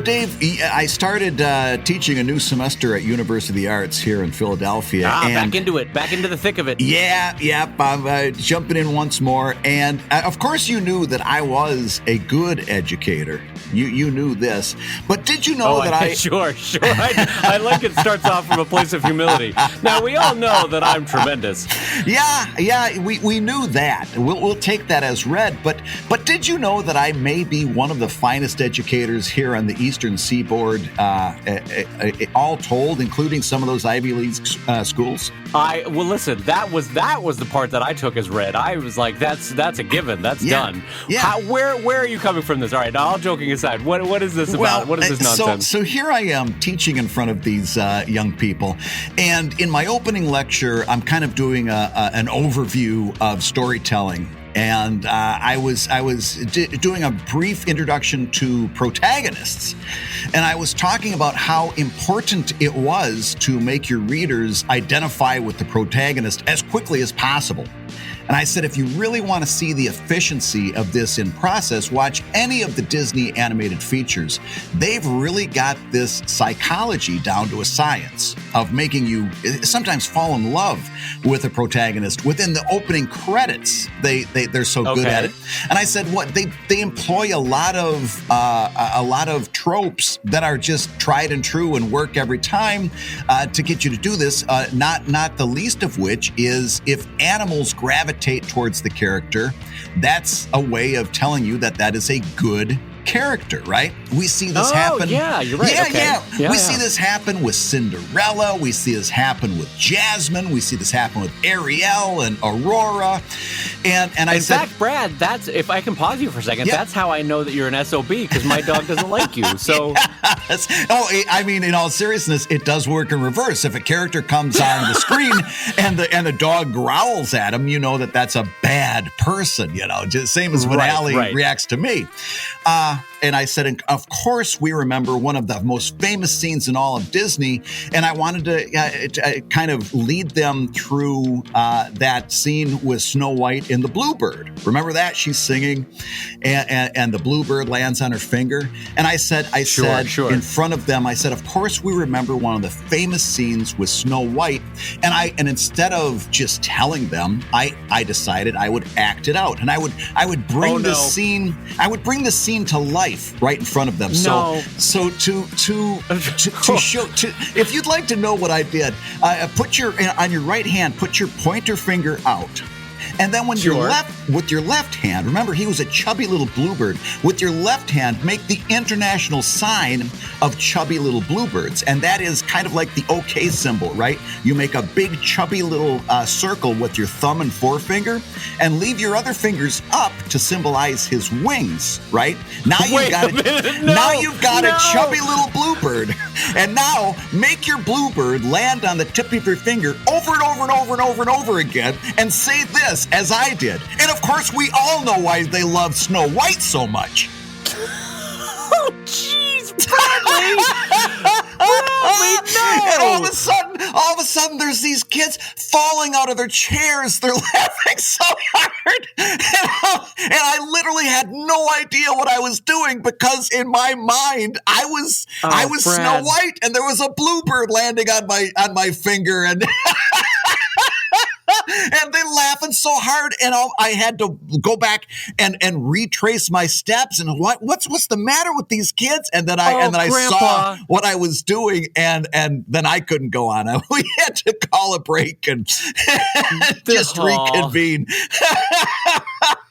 Dave, I started teaching a new semester at University of the Arts here in Philadelphia. Back into it. Back into the thick of it. Yeah, I'm jumping in once more. And of course you knew that I was a good educator. You knew this. But did you know that Sure. I like it starts off from a place of humility. Now, we all know that I'm tremendous. Yeah, we knew that. We'll take that as read. But did you know that I may be one of the finest educators here on the Eastern Seaboard, all told, including some of those Ivy League schools? Well, listen, that was the part that I took as read. I was like, that's a given. That's done. Yeah. Where are you coming from this? All right, now, all joking aside, what is this about? What is this nonsense? So here I am teaching in front of these young people, and in my opening lecture, I'm kind of doing an overview of storytelling. And I was doing a brief introduction to protagonists, and I was talking about how important it was to make your readers identify with the protagonist as quickly as possible. And I said, if you really want to see the efficiency of this in process, watch any of the Disney animated features. They've really got this psychology down to a science of making you sometimes fall in love with a protagonist within the opening credits. They're so good at it. And I said, what they employ a lot of tropes that are just tried and true and work every time to get you to do this. Not the least of which is if animals gravitate towards the character, that's a way of telling you that is a good character, right? We see this happen. Yeah, you're right. We see this happen with Cinderella. We see this happen with Jasmine. We see this happen with Ariel and Aurora. And I said, in fact, Brad, that's, if I can pause you for a second, that's how I know that you're an SOB, because my dog doesn't like you. So, yes. I mean, in all seriousness, it does work in reverse. If a character comes on the screen and the dog growls at him, you know that's a bad person. Just same as when Allie reacts to me. And I said, and of course, we remember one of the most famous scenes in all of Disney. And I wanted to kind of lead them through that scene with Snow White and the Bluebird. Remember that? She's singing and the Bluebird lands on her finger. And I said, in front of them, I said, of course, we remember one of the famous scenes with Snow White. And instead of just telling them, I decided I would act it out. And I would bring the scene to life right in front of them. No. So to show, if you'd like to know what I did, on your right hand, put your pointer finger out. And then with your left hand, remember he was a chubby little bluebird. With your left hand, make the international sign of chubby little bluebirds. And that is kind of like the OK symbol, right? You make a big chubby little circle with your thumb and forefinger and leave your other fingers up to symbolize his wings, right? Now you've got a chubby little bluebird. And now make your bluebird land on the tip of your finger over and over and over and over and over again and say this as I did. And of course, we all know why they love Snow White so much. Oh, jeez, Bradley! No! And all of a sudden, there's these kids falling out of their chairs. They're laughing so hard. And I literally had no idea what I was doing because in my mind, I was Brad. Snow White and there was a bluebird landing on my finger and and they laughing so hard, and I had to go back and retrace my steps. And what's the matter with these kids? And then I saw what I was doing, and then I couldn't go on. We had to call a break and just reconvene.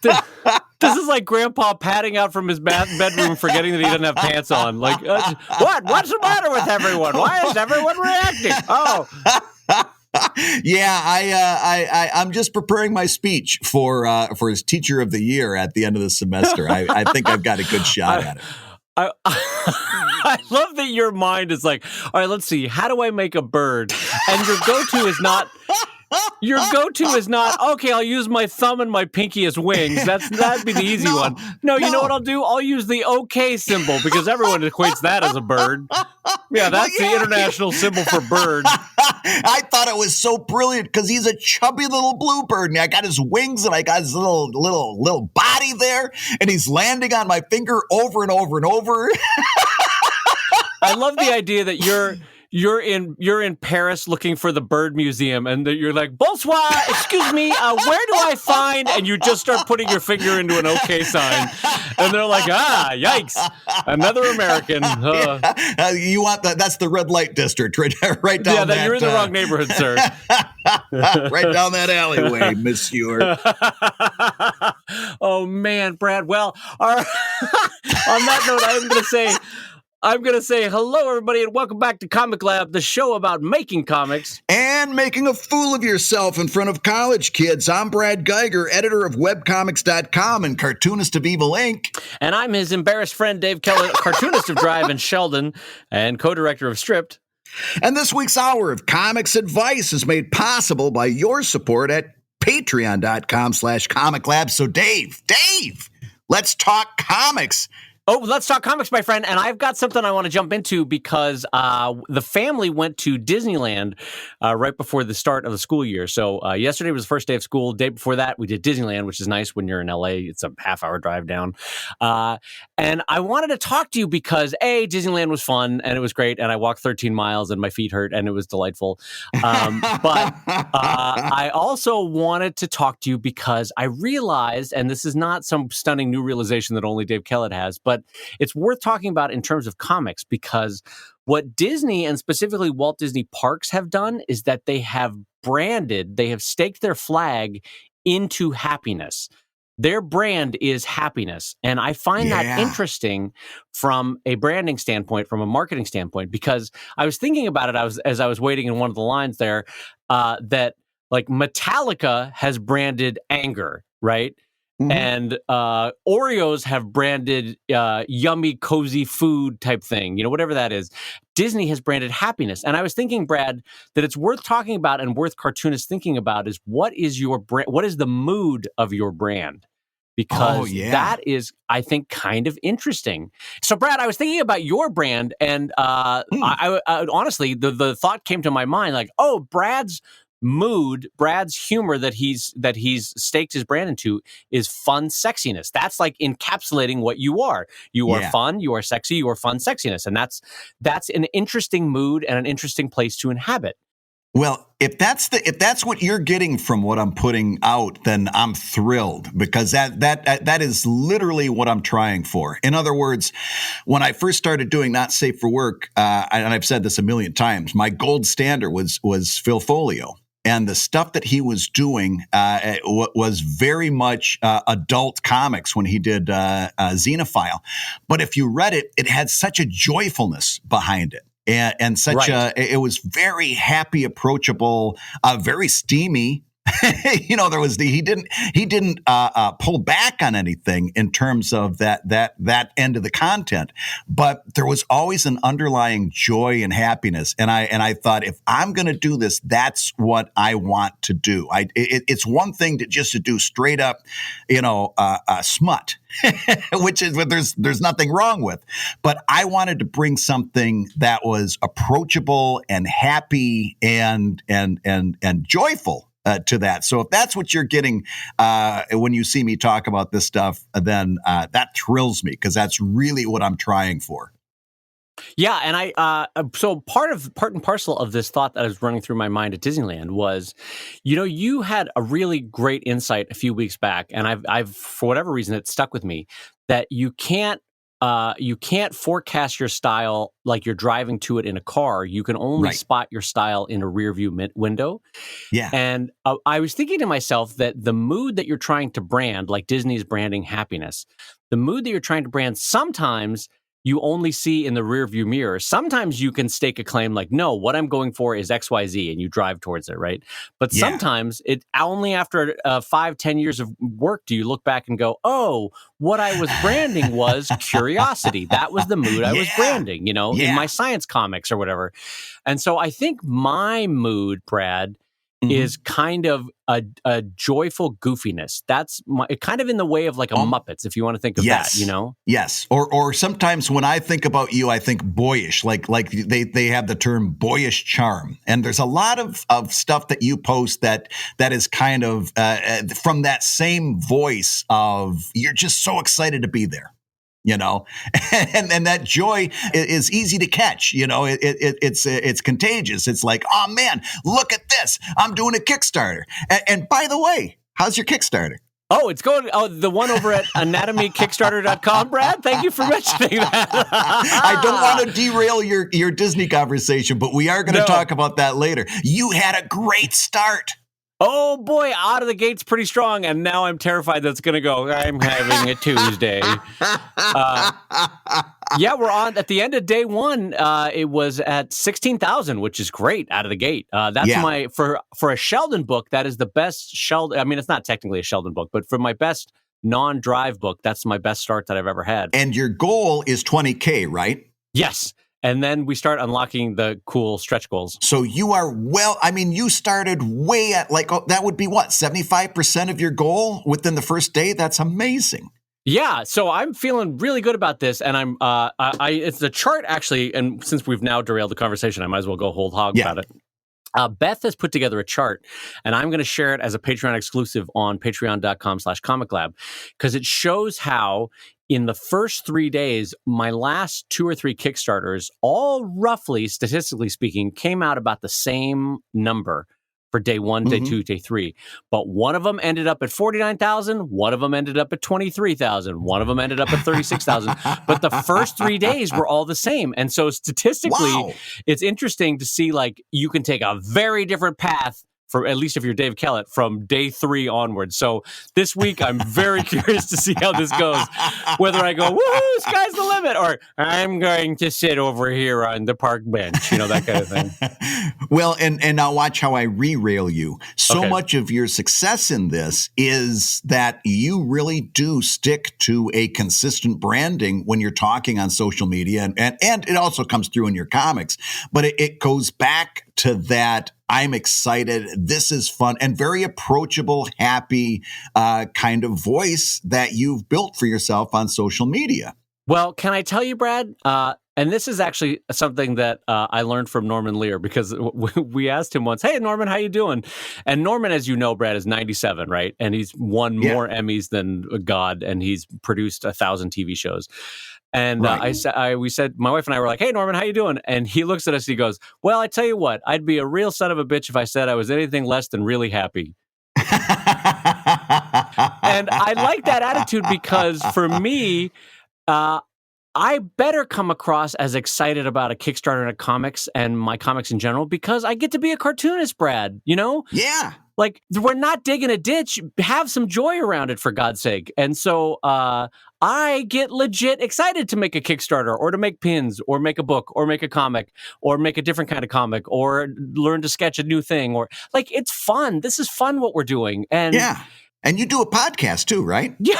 This is like Grandpa padding out from his bedroom, forgetting that he doesn't have pants on. Like, what's the matter with everyone? Why is everyone reacting? Oh. Yeah, I'm just preparing my speech for his Teacher of the Year at the end of the semester. I think I've got a good shot at it. I love that your mind is like, all right, let's see, how do I make a bird? And your go-to is not, okay, I'll use my thumb and my pinky as wings. That'd be the easy one. No, you know what I'll do? I'll use the OK symbol because everyone equates that as a bird. Yeah, that's the international symbol for bird. I thought it was so brilliant because he's a chubby little bluebird, and I got his wings and I got his little body there, and he's landing on my finger over and over and over. I love the idea that you're in Paris looking for the bird museum, and that you're like, bonsoir, excuse me, where do I find? And you just start putting your finger into an OK sign, and they're like, yikes, another American. You want that? That's the red light district, right down. Yeah, that you're in the wrong neighborhood, sir. Right down that alleyway, monsieur. Oh man, Brad. Well, on that note, I'm going to say hello, everybody, and welcome back to ComicLab, the show about making comics. And making a fool of yourself in front of college kids. I'm Brad Geiger, editor of webcomics.com and cartoonist of Evil Inc. And I'm his embarrassed friend, Dave Keller, cartoonist of Drive and Sheldon, and co-director of Stripped. And this week's hour of comics advice is made possible by your support at patreon.com/comiclab. So Dave, let's talk comics. Oh, let's talk comics, my friend. And I've got something I want to jump into because the family went to Disneyland right before the start of the school year. So yesterday was the first day of school. Day before that, we did Disneyland, which is nice when you're in LA. It's a half-hour drive down. And I wanted to talk to you because, A, Disneyland was fun, and it was great, and I walked 13 miles, and my feet hurt, and it was delightful. But I also wanted to talk to you because I realized, and this is not some stunning new realization that only Dave Kellett has, but it's worth talking about in terms of comics, because what Disney and specifically Walt Disney Parks have done is that they have staked their flag into happiness. Their brand is happiness. And I find that interesting from a branding standpoint, from a marketing standpoint, because I was thinking about it as I was waiting in one of the lines there, that like Metallica has branded anger, right? Mm-hmm. And Oreos have branded yummy, cozy food type thing, whatever that is. Disney has branded happiness. And I was thinking, Brad, that it's worth talking about and worth cartoonists thinking about is what is your brand? What is the mood of your brand? Because that is, I think, kind of interesting. So, Brad, I was thinking about your brand, and I honestly, the thought came to my mind, like, Brad's mood, Brad's humor that he's staked his brand into is fun sexiness. That's like encapsulating what you are. You are fun, you are sexy, you are fun sexiness. And that's an interesting mood and an interesting place to inhabit. Well, if that's what you're getting from what I'm putting out, then I'm thrilled, because that is literally what I'm trying for. In other words, when I first started doing Not Safe for Work, and I've said this a million times, my gold standard was Phil Folio. And the stuff that he was doing was very much adult comics when he did Xenophile. But if you read it, it had such a joyfulness behind it. And such it was very happy, approachable, very steamy. There was he didn't pull back on anything in terms of that end of the content, but there was always an underlying joy and happiness. And I thought, if I'm going to do this, that's what I want to do. It's one thing to do straight up, smut, which is what there's nothing wrong with. But I wanted to bring something that was approachable and happy and joyful to that. So if that's what you're getting when you see me talk about this stuff, then that thrills me, because that's really what I'm trying for. Yeah, and so part and parcel of this thought that was running through my mind at Disneyland was, you had a really great insight a few weeks back, and I've for whatever reason it stuck with me, that you can't forecast your style like you're driving to it in a car. You can only spot your style in a rear view window. Yeah. And I was thinking to myself that the mood that you're trying to brand, like Disney's branding happiness, the mood that you're trying to brand, sometimes you only see in the rearview mirror. Sometimes you can stake a claim like, no, what I'm going for is XYZ, and you drive towards it, right? But sometimes it only after 5-10 years of work do you look back and go, oh, what I was branding was curiosity. That was the mood I was branding, in my science comics or whatever. And so I think my mood, Brad, is kind of a joyful goofiness. That's kind of in the way of like a Muppets, if you want to think of that, Yes. Or sometimes when I think about you, I think boyish, like they have the term boyish charm. And there's a lot of stuff that you post that is kind of from that same voice of you're just so excited to be there. and that joy is easy to catch. It's contagious. It's like, oh man, look at this. I'm doing a Kickstarter. And by the way, how's your Kickstarter? Oh, it's going. Oh, the one over at anatomykickstarter.com, Brad. Thank you for mentioning that. I don't want to derail your Disney conversation, but we are going to talk about that later. You had a great start. Oh boy, out of the gates pretty strong, and now I'm terrified that's going to go. I'm having a Tuesday. Yeah, we're on at the end of day one. It was at 16,000, which is great out of the gate. That's for a Sheldon book. That is the best Sheldon. I mean, it's not technically a Sheldon book, but for my best non-drive book, that's my best start that I've ever had. And your goal is 20K, right? Yes. And then we start unlocking the cool stretch goals. So you are you started way at that would be what, 75% of your goal within the first day? That's amazing. Yeah, so I'm feeling really good about this, and it's the chart actually, and since we've now derailed the conversation, I might as well go whole hog about it. Beth has put together a chart, and I'm going to share it as a Patreon exclusive on patreon.com/ComicLab, because it shows how in the first 3 days, my last 2 or 3 Kickstarters, all roughly, statistically speaking, came out about the same number for day 1, day 2, day 3. But one of them ended up at 49,000. One of them ended up at 23,000. One of them ended up at 36,000. But the first 3 days were all the same. And so statistically, it's interesting to see you can take a very different path, for at least if you're Dave Kellett, from day 3 onwards. So this week, I'm very curious to see how this goes. Whether I go, woohoo, sky's the limit, or I'm going to sit over here on the park bench, that kind of thing. Well, and now watch how I re-rail you. So much of your success in this is that you really do stick to a consistent branding when you're talking on social media. And it also comes through in your comics. But it goes back to that, I'm excited, this is fun, and very approachable, happy kind of voice that you've built for yourself on social media. Well, can I tell you, Brad? And this is actually something that I learned from Norman Lear, because we asked him once, hey, Norman, how you doing? And Norman, as you know, Brad, is 97, right? And he's won more Emmys than God, and he's produced 1,000 TV shows. And we said, my wife and I were like, hey, Norman, how you doing? And he looks at us, he goes, well, I tell you what, I'd be a real son of a bitch if I said I was anything less than really happy. And I like that attitude, because for me, I better come across as excited about a Kickstarter and a comics and my comics in general, because I get to be a cartoonist, Brad, Yeah. We're not digging a ditch. Have some joy around it, for God's sake. And so I get legit excited to make a Kickstarter, or to make pins, or make a book, or make a comic, or make a different kind of comic, or learn to sketch a new thing, or it's fun. This is fun what we're doing. And and you do a podcast too, right? Yeah.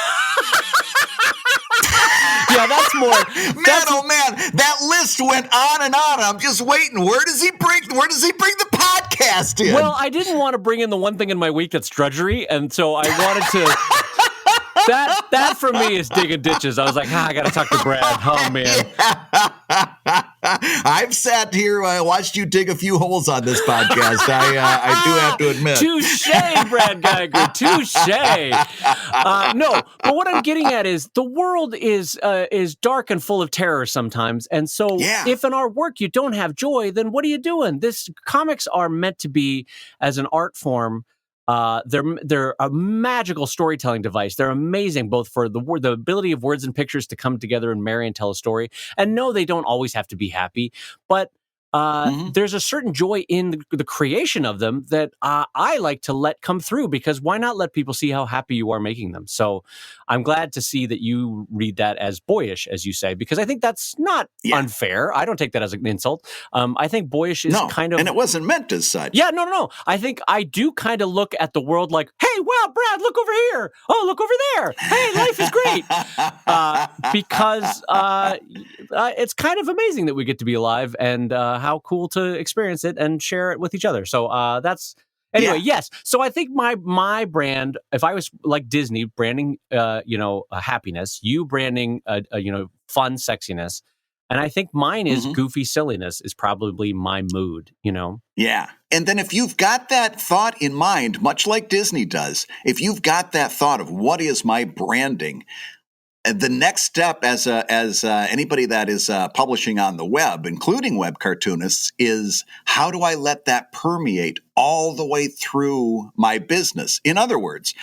Yeah, that's more. Oh man, that list went on and on. I'm just waiting. Where does he bring the podcast in? Well, I didn't want to bring in the one thing in my week that's drudgery, and so I wanted to. That for me is digging ditches. I was like, I got to talk to Brad. Oh man. I've sat here, watched you dig a few holes on this podcast. I do have to admit. Touche, Brad Geiger. Touche. No, but what I'm getting at is the world is dark and full of terror sometimes. And so if in our work you don't have joy, then what are you doing? Comics are meant to be, as an art form, they're a magical storytelling device. They're amazing, both for the ability of words and pictures to come together and marry and tell a story. And no, they don't always have to be happy, but there's a certain joy in the creation of them that I like to let come through, because why not let people see how happy you are making them? So I'm glad to see that you read that as boyish, as you say, because I think that's not unfair. I don't take that as an insult. I think boyish is kind of... and it wasn't meant as such. Yeah, no. I think I do kind of look at the world like, hey, wow, Brad, look over here. Oh, look over there. Hey, life is great. Because it's kind of amazing that we get to be alive, and how cool to experience it and share it with each other. So that's anyway. Yes. So I think my brand, if I was like Disney branding, happiness, you branding, fun sexiness, and I think mine is goofy silliness is probably my mood. Yeah. And then if you've got that thought in mind, much like Disney does, if you've got that thought of what is my branding, the next step as anybody that is publishing on the web, including web cartoonists, is how do I let that permeate all the way through my business? In other words,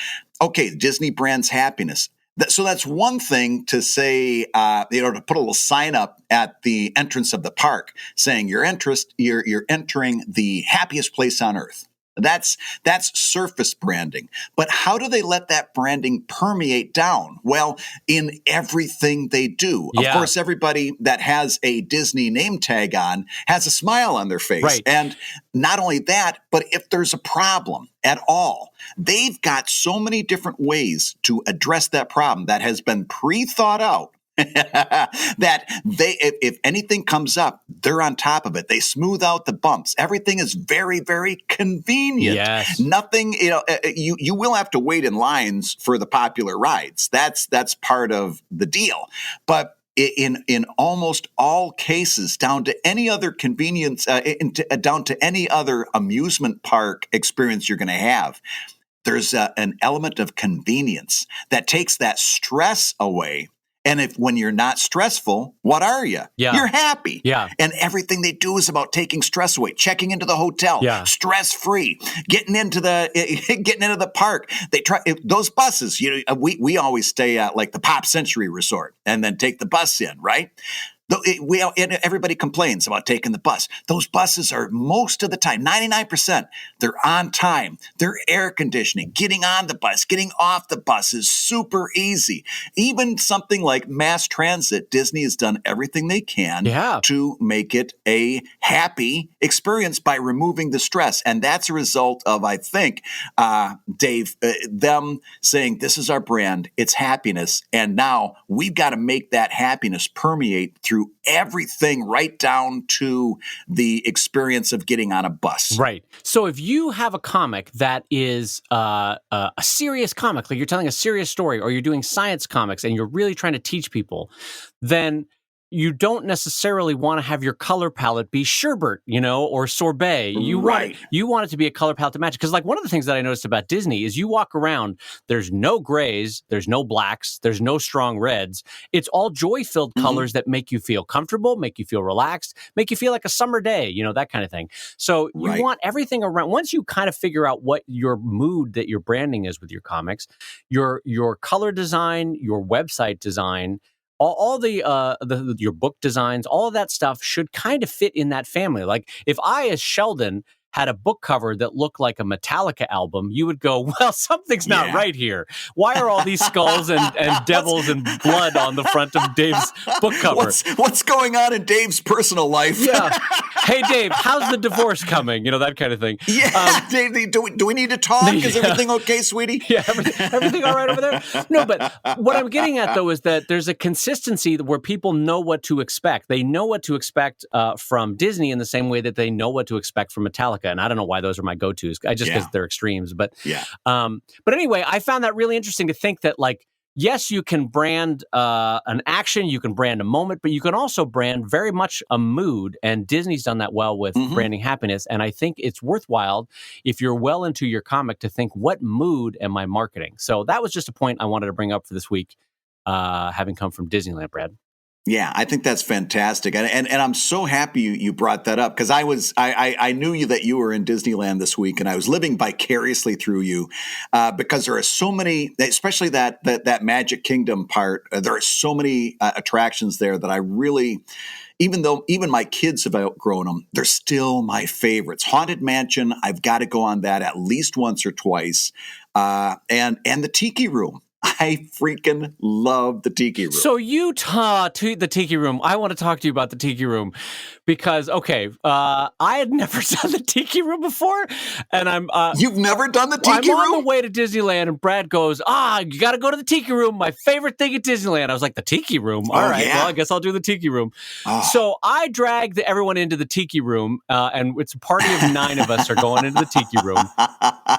okay, Disney brands happiness. So that's one thing to say, to put a little sign up at the entrance of the park saying you're entering the happiest place on earth. That's surface branding. But how do they let that branding permeate down? Well, in everything they do. Yeah. Of course, everybody that has a Disney name tag on has a smile on their face. Right. And not only that, but if there's a problem at all, they've got so many different ways to address that problem that has been pre-thought out. That if anything comes up, they're on top of it. They smooth out the bumps. Everything is very, very convenient. Yes. Nothing, you will have to wait in lines for the popular rides. That's part of the deal. But in almost all cases, down to any other convenience, down to any other amusement park experience you're going to have, there's an element of convenience that takes that stress away. And when you're not stressful, what are you? Yeah. You're happy. Yeah. And everything they do is about taking stress away, checking into the hotel, stress-free, getting into the park. They try those buses. We always stay at like the Pop Century Resort and then take the bus in, right? Everybody complains about taking the bus. Those buses are most of the time, 99%, they're on time. They're air conditioning. Getting on the bus, getting off the bus is super easy. Even something like mass transit, Disney has done everything they can to make it a happy experience by removing the stress. And that's a result of, I think, Dave, them saying, this is our brand, it's happiness. And now we've got to make that happiness permeate through everything, right down to the experience of getting on a bus. Right. So if you have a comic that is a serious comic, like you're telling a serious story, or you're doing science comics and you're really trying to teach people, then you don't necessarily want to have your color palette be sherbet, or sorbet. You want it to be a color palette to match. Because like one of the things that I noticed about Disney is you walk around, there's no grays, there's no blacks, there's no strong reds. It's all joy-filled colors that make you feel comfortable, make you feel relaxed, make you feel like a summer day, that kind of thing. So you want everything around. Once you kind of figure out what your mood that your branding is with your comics, your color design, your website design, all your book designs, all of that stuff should kind of fit in that family. Like if I, as Sheldon, had a book cover that looked like a Metallica album, you would go, well, something's not right here. Why are all these skulls and devils and blood on the front of Dave's book cover? What's going on in Dave's personal life? Yeah. Hey, Dave, how's the divorce coming? That kind of thing. Yeah, Dave, do we need to talk? Is everything okay, sweetie? Yeah, everything all right over there? No, but what I'm getting at, though, is that there's a consistency where people know what to expect. They know what to expect from Disney in the same way that they know what to expect from Metallica. And I don't know why those are my go-tos. Because they're extremes. But but anyway, I found that really interesting to think that, like, yes, you can brand an action, you can brand a moment, but you can also brand very much a mood. And Disney's done that well with branding happiness. And I think it's worthwhile, if you're well into your comic, to think, what mood am I marketing? So that was just a point I wanted to bring up for this week, having come from Disneyland, Brad. Yeah, I think that's fantastic, and I'm so happy you brought that up, because I knew that you were in Disneyland this week, and I was living vicariously through you, because there are so many, especially that Magic Kingdom part. There are so many attractions there that I really, even my kids have outgrown them, they're still my favorites. Haunted Mansion, I've got to go on that at least once or twice, and the Tiki Room. I freaking love the Tiki Room. So you to the Tiki Room. I want to talk to you about the Tiki Room because, I had never done the Tiki Room before, and I'm... You've never done the Tiki Room? I'm on the way to Disneyland, and Brad goes, you got to go to the Tiki Room, my favorite thing at Disneyland. I was like, the Tiki Room? All right, well, I guess I'll do the Tiki Room. So I dragged everyone into the Tiki Room, and it's a party of 9 of us are going into the Tiki Room.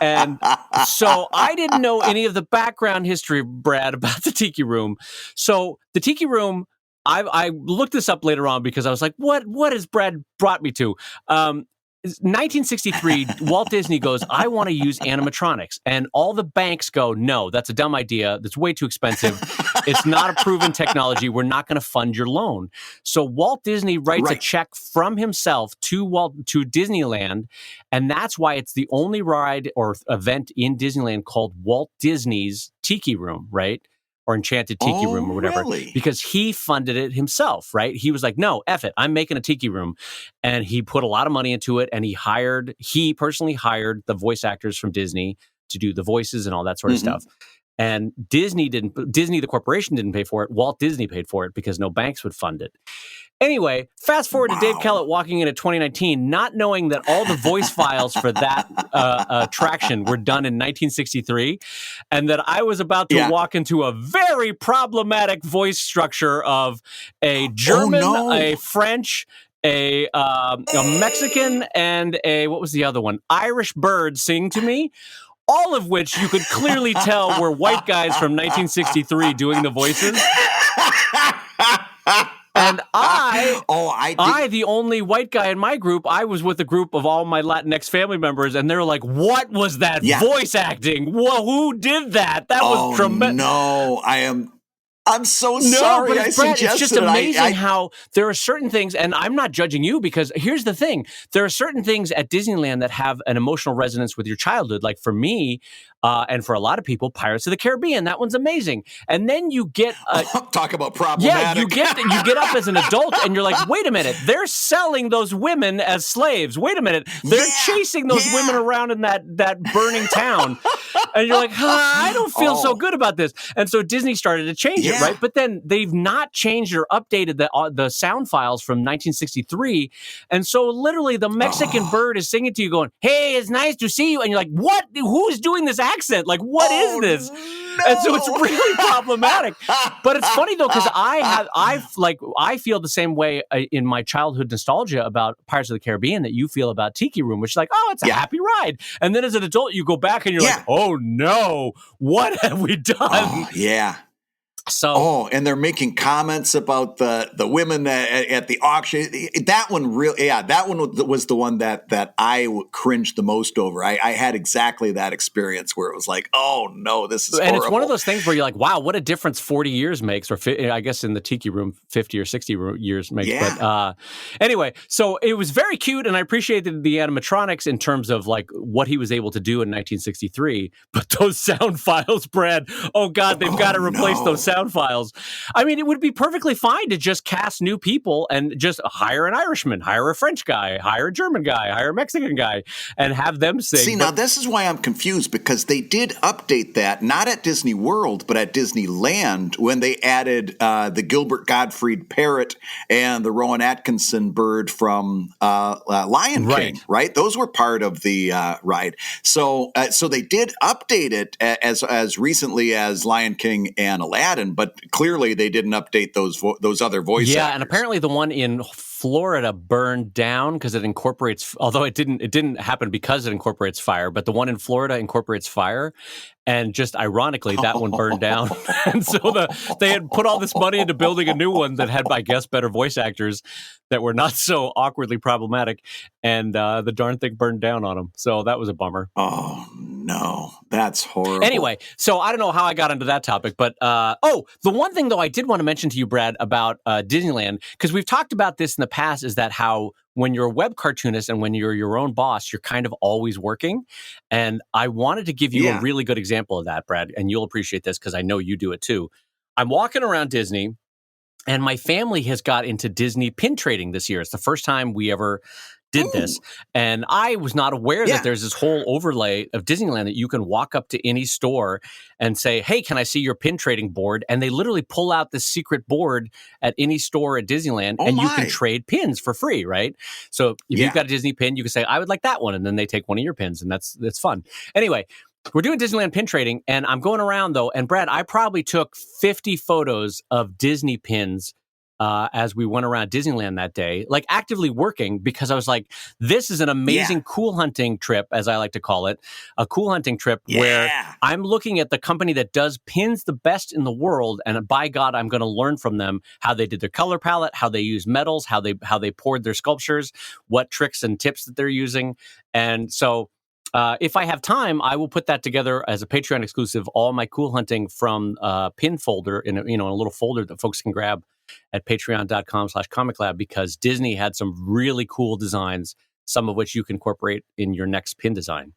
And so I didn't know any of the background history, Brad, about the Tiki Room. So the Tiki Room, I looked this up later on because I was like, what has Brad brought me to? 1963, Walt Disney goes, I want to use animatronics. And all the banks go, no, that's a dumb idea. That's way too expensive. It's not a proven technology. We're not going to fund your loan. So Walt Disney writes a check from himself to Disneyland, and that's why it's the only ride or event in Disneyland called Walt Disney's Tiki Room, right? Or Enchanted Tiki Room or whatever, because he funded it himself, right? He was like, no, F it, I'm making a Tiki Room. And he put a lot of money into it, and he personally hired the voice actors from Disney to do the voices and all that sort of stuff. And Disney, the corporation, didn't pay for it. Walt Disney paid for it because no banks would fund it. Anyway, fast forward to Dave Kellett walking in at 2019, not knowing that all the voice files for that attraction were done in 1963, and that I was about to walk into a very problematic voice structure of a German, a French, a Mexican, and what was the other one? Irish bird sing to me. All of which you could clearly tell were white guys from 1963 doing the voices. And I, the only white guy in my group, I was with a group of all my Latinx family members, and they were like, what was that voice acting? Whoa, who did that? That was tremendous. No, I'm so sorry. But Brad, it's just amazing how there are certain things, and I'm not judging you, because here's the thing. There are certain things at Disneyland that have an emotional resonance with your childhood. Like for me, and for a lot of people, Pirates of the Caribbean, that one's amazing. And then you get... talk about problematic. Yeah, you get up as an adult and you're like, wait a minute, they're selling those women as slaves. Wait a minute, they're chasing those women around in that burning town. And you're like, I don't feel so good about this. And so Disney started to change it, right? But then they've not changed or updated the sound files from 1963. And so literally the Mexican bird is singing to you going, hey, it's nice to see you. And you're like, what? Who's doing this accent? Like, what is this? No. And so it's really problematic. But it's funny though, because I feel the same way in my childhood nostalgia about Pirates of the Caribbean that you feel about Tiki Room, which is like, oh, it's a happy ride. And then as an adult, you go back and you're like, oh no, what have we done? Oh, yeah. So, and they're making comments about the women at the auction. That one that one was the one that I cringed the most over. I had exactly that experience where it was like, oh no, this is horrible. And it's one of those things where you're like, wow, what a difference 40 years makes, or I guess in the Tiki Room, 50 or 60 years makes. Yeah. But anyway, so it was very cute, and I appreciated the animatronics in terms of like what he was able to do in 1963. But those sound files, Brad, oh God, they've got to replace those sound files. I mean, it would be perfectly fine to just cast new people and just hire an Irishman, hire a French guy, hire a German guy, hire a Mexican guy, and have them sing. See, now this is why I'm confused, because they did update that, not at Disney World, but at Disneyland, when they added the Gilbert Gottfried parrot and the Rowan Atkinson bird from Lion King, right? Those were part of the ride. So they did update it as recently as Lion King and Aladdin, but clearly they didn't update those other voice actors. And apparently the one in Florida burned down because it incorporates, although it didn't happen because it incorporates fire, but the one in Florida incorporates fire. And just ironically, that one burned down. And so they had put all this money into building a new one that had, I guess, better voice actors that were not so awkwardly problematic. And the darn thing burned down on them. So that was a bummer. Oh, no. That's horrible. Anyway, so I don't know how I got into that topic. But, the one thing, though, I did want to mention to you, Brad, about Disneyland, because we've talked about this in the past, is that how when you're a web cartoonist and when you're your own boss, you're kind of always working. And I wanted to give you a really good example of that, Brad, and you'll appreciate this because I know you do it too. I'm walking around Disney, and my family has got into Disney pin trading this year. It's the first time we ever did this. And I was not aware that there's this whole overlay of Disneyland that you can walk up to any store and say, hey, can I see your pin trading board? And they literally pull out this secret board at any store at Disneyland and you can trade pins for free, right? So if you've got a Disney pin, you can say, I would like that one. And then they take one of your pins, and that's fun. Anyway, we're doing Disneyland pin trading, and I'm going around though. And Brad, I probably took 50 photos of Disney pins as we went around Disneyland that day, like actively working, because I was like, this is an amazing cool hunting trip, as I like to call it, a cool hunting trip where I'm looking at the company that does pins the best in the world. And by God, I'm going to learn from them how they did their color palette, how they use metals, how they poured their sculptures, what tricks and tips that they're using. And so If I have time, I will put that together as a Patreon exclusive. All my cool hunting from pin folder in a little folder that folks can grab at patreon.com/ComicLab, because Disney had some really cool designs, some of which you can incorporate in your next pin design.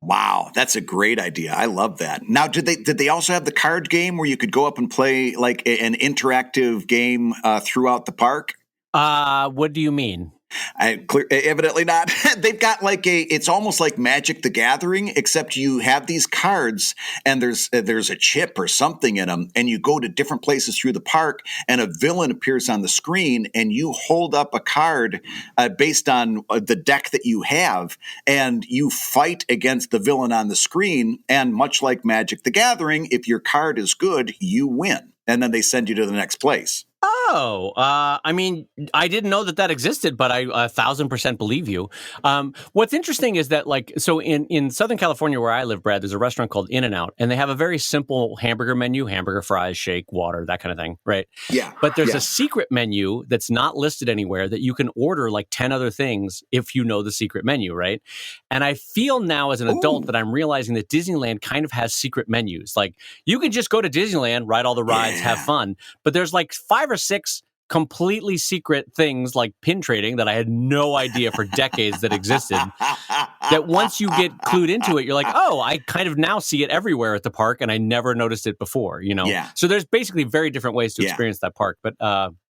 Wow, that's a great idea. I love that. Now, did they also have the card game where you could go up and play like an interactive game throughout the park? What do you mean? Evidently not. They've got it's almost like Magic the Gathering, except you have these cards and there's a chip or something in them, and you go to different places through the park and a villain appears on the screen and you hold up a card based on the deck that you have, and you fight against the villain on the screen. And much like Magic the Gathering, if your card is good, you win. And then they send you to the next place. Oh, I mean, I didn't know that existed, but I 1,000% believe you. What's interesting is that, so in Southern California where I live, Brad, there's a restaurant called In-N-Out, and they have a very simple hamburger menu: hamburger, fries, shake, water, that kind of thing, right? Yeah. But there's a secret menu that's not listed anywhere that you can order like 10 other things if you know the secret menu, right? And I feel now as an adult that I'm realizing that Disneyland kind of has secret menus. Like, you can just go to Disneyland, ride all the rides, have fun, but there's like 5 or 6 completely secret things like pin trading that I had no idea for decades that existed, that once you get clued into it, you're like, oh, I kind of now see it everywhere at the park and I never noticed it before, Yeah. So there's basically very different ways to experience that park. But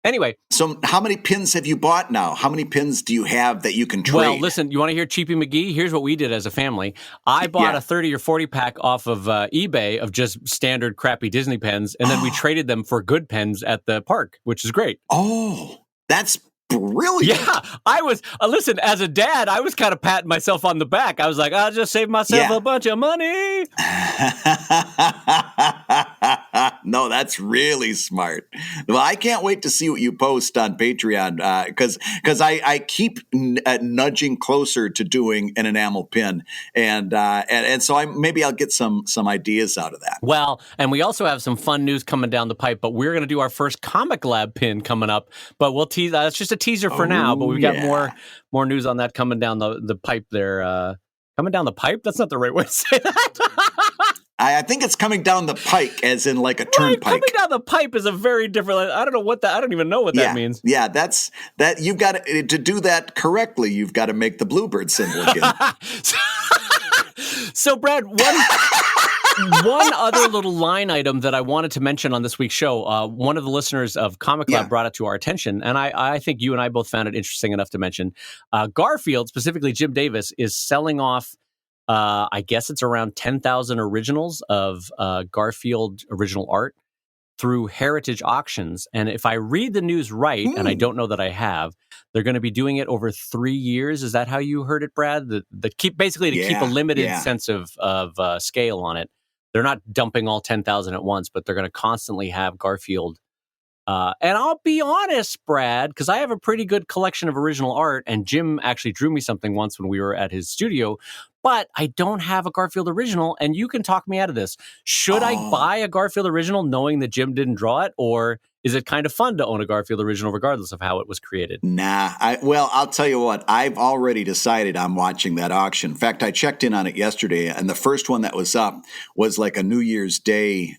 anyway. So how many pins have you bought now? How many pins do you have that you can trade? Well, listen, you want to hear Cheapy McGee? Here's what we did as a family. I bought a 30 or 40 pack off of eBay of just standard crappy Disney pens, and then we traded them for good pens at the park, which is great. Oh, that's brilliant. Yeah, I was, listen, as a dad, I was kind of patting myself on the back. I was like, I'll just save myself a bunch of money. No, that's really smart. Well, I can't wait to see what you post on Patreon, because I keep nudging closer to doing an enamel pin, and so maybe I'll get some ideas out of that. Well, and we also have some fun news coming down the pipe, but we're going to do our first ComicLab pin coming up. But we'll tease. That's just a teaser for now. But we've got more news on that coming down the pipe there. Coming down the pipe? That's not the right way to say that. I think it's coming down the pike, as in like a turnpike. Coming down the pipe is a very different. I don't know what that. I don't even know what that means. Yeah, that's that. You've got to do that correctly. You've got to make the bluebird symbol again. So, Brad, one other little line item that I wanted to mention on this week's show. One of the listeners of ComicLab brought it to our attention, and I think you and I both found it interesting enough to mention. Garfield, specifically Jim Davis, is selling off. I guess it's around 10,000 originals of Garfield original art through heritage auctions. And if I read the news right, and I don't know that I have, they're going to be doing it over 3 years. Is that how you heard it, Brad? Keep a limited sense of scale on it. They're not dumping all 10,000 at once, but they're going to constantly have Garfield. And I'll be honest, Brad, because I have a pretty good collection of original art, and Jim actually drew me something once when we were at his studio, but I don't have a Garfield original, and you can talk me out of this. Should I buy a Garfield original knowing that Jim didn't draw it, or is it kind of fun to own a Garfield original regardless of how it was created? Nah. I'll tell you what. I've already decided I'm watching that auction. In fact, I checked in on it yesterday, and the first one that was up was like a New Year's Day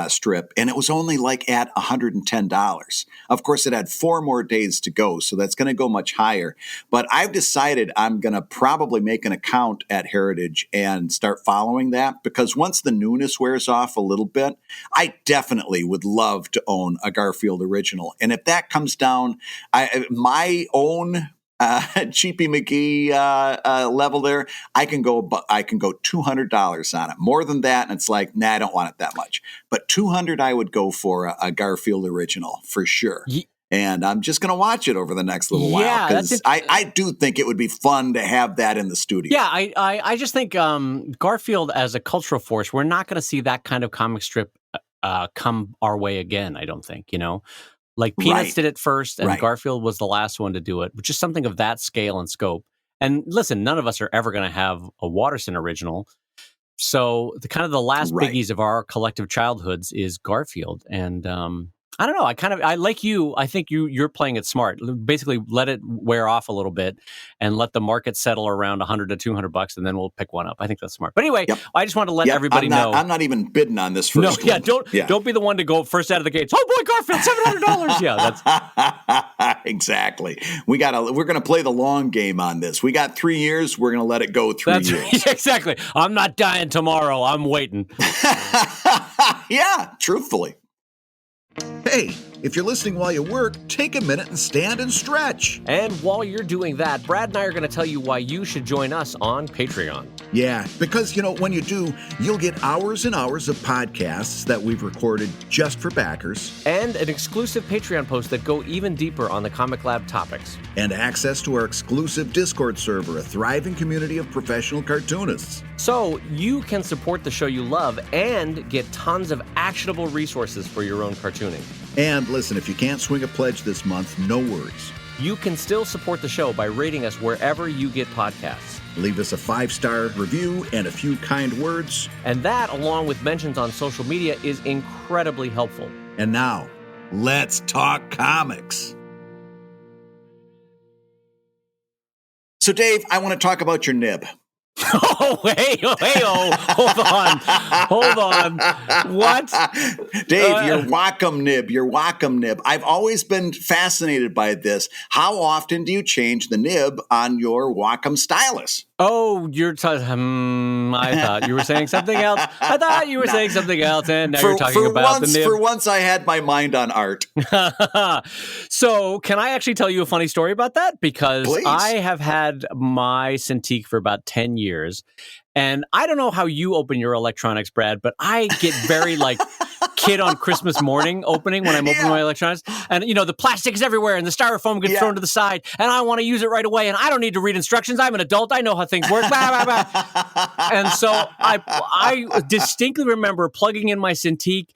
strip, and it was only like at $110. Of course, it had 4 more days to go, so that's going to go much higher. But I've decided I'm going to probably make an account at Heritage and start following that, because once the newness wears off a little bit, I definitely would love to own a Garfield original. And if that comes down, my own Cheapy McGee level there, I can go $200 on it. More than that, and it's like, nah, I don't want it that much. But $200, I would go for a Garfield original for sure. And I'm just going to watch it over the next little while, because I do think it would be fun to have that in the studio. Yeah, I just think Garfield as a cultural force, we're not going to see that kind of comic strip come our way again, I don't think, Like Peanuts did it first, and Garfield was the last one to do it, which is something of that scale and scope. And listen, none of us are ever going to have a Watterson original. So the last biggies of our collective childhoods is Garfield. And I don't know. I like you. I think you're playing it smart. Basically, let it wear off a little bit and let the market settle around $100 to $200, and then we'll pick one up. I think that's smart. But anyway, Yep. I just want to let everybody know. I'm not even bidding on this first one. Don't be the one to go first out of the gates. Oh boy, Garfield, $700. Yeah, that's exactly. We're gonna play the long game on this. We got 3 years. We're gonna let it go 3 years. Exactly. I'm not dying tomorrow. I'm waiting. Yeah, truthfully. Hey, if you're listening while you work, take a minute and stand and stretch. And while you're doing that, Brad and I are going to tell you why you should join us on Patreon. Yeah, because, when you do, you'll get hours and hours of podcasts that we've recorded just for backers. And an exclusive Patreon post that go even deeper on the ComicLab topics. And access to our exclusive Discord server, a thriving community of professional cartoonists. So you can support the show you love and get tons of actionable resources for your own cartooning. And listen, if you can't swing a pledge this month, no worries. You can still support the show by rating us wherever you get podcasts. Leave us a 5-star review and a few kind words. And that, along with mentions on social media, is incredibly helpful. And now, let's talk comics. So, Dave, I want to talk about your nib. Oh, hold on. What? Dave, your Wacom nib. I've always been fascinated by this. How often do you change the nib on your Wacom stylus? Oh, I thought you were saying something else. And now you're talking about the nib. For once, I had my mind on art. So, can I actually tell you a funny story about that? Because Please. I have had my Cintiq for about 10 years. And I don't know how you open your electronics, Brad, but I get very kid on Christmas morning opening when I'm opening my electronics. And, the plastic is everywhere and the styrofoam gets thrown to the side. And I want to use it right away. And I don't need to read instructions. I'm an adult. I know how things work. And so I distinctly remember plugging in my Cintiq,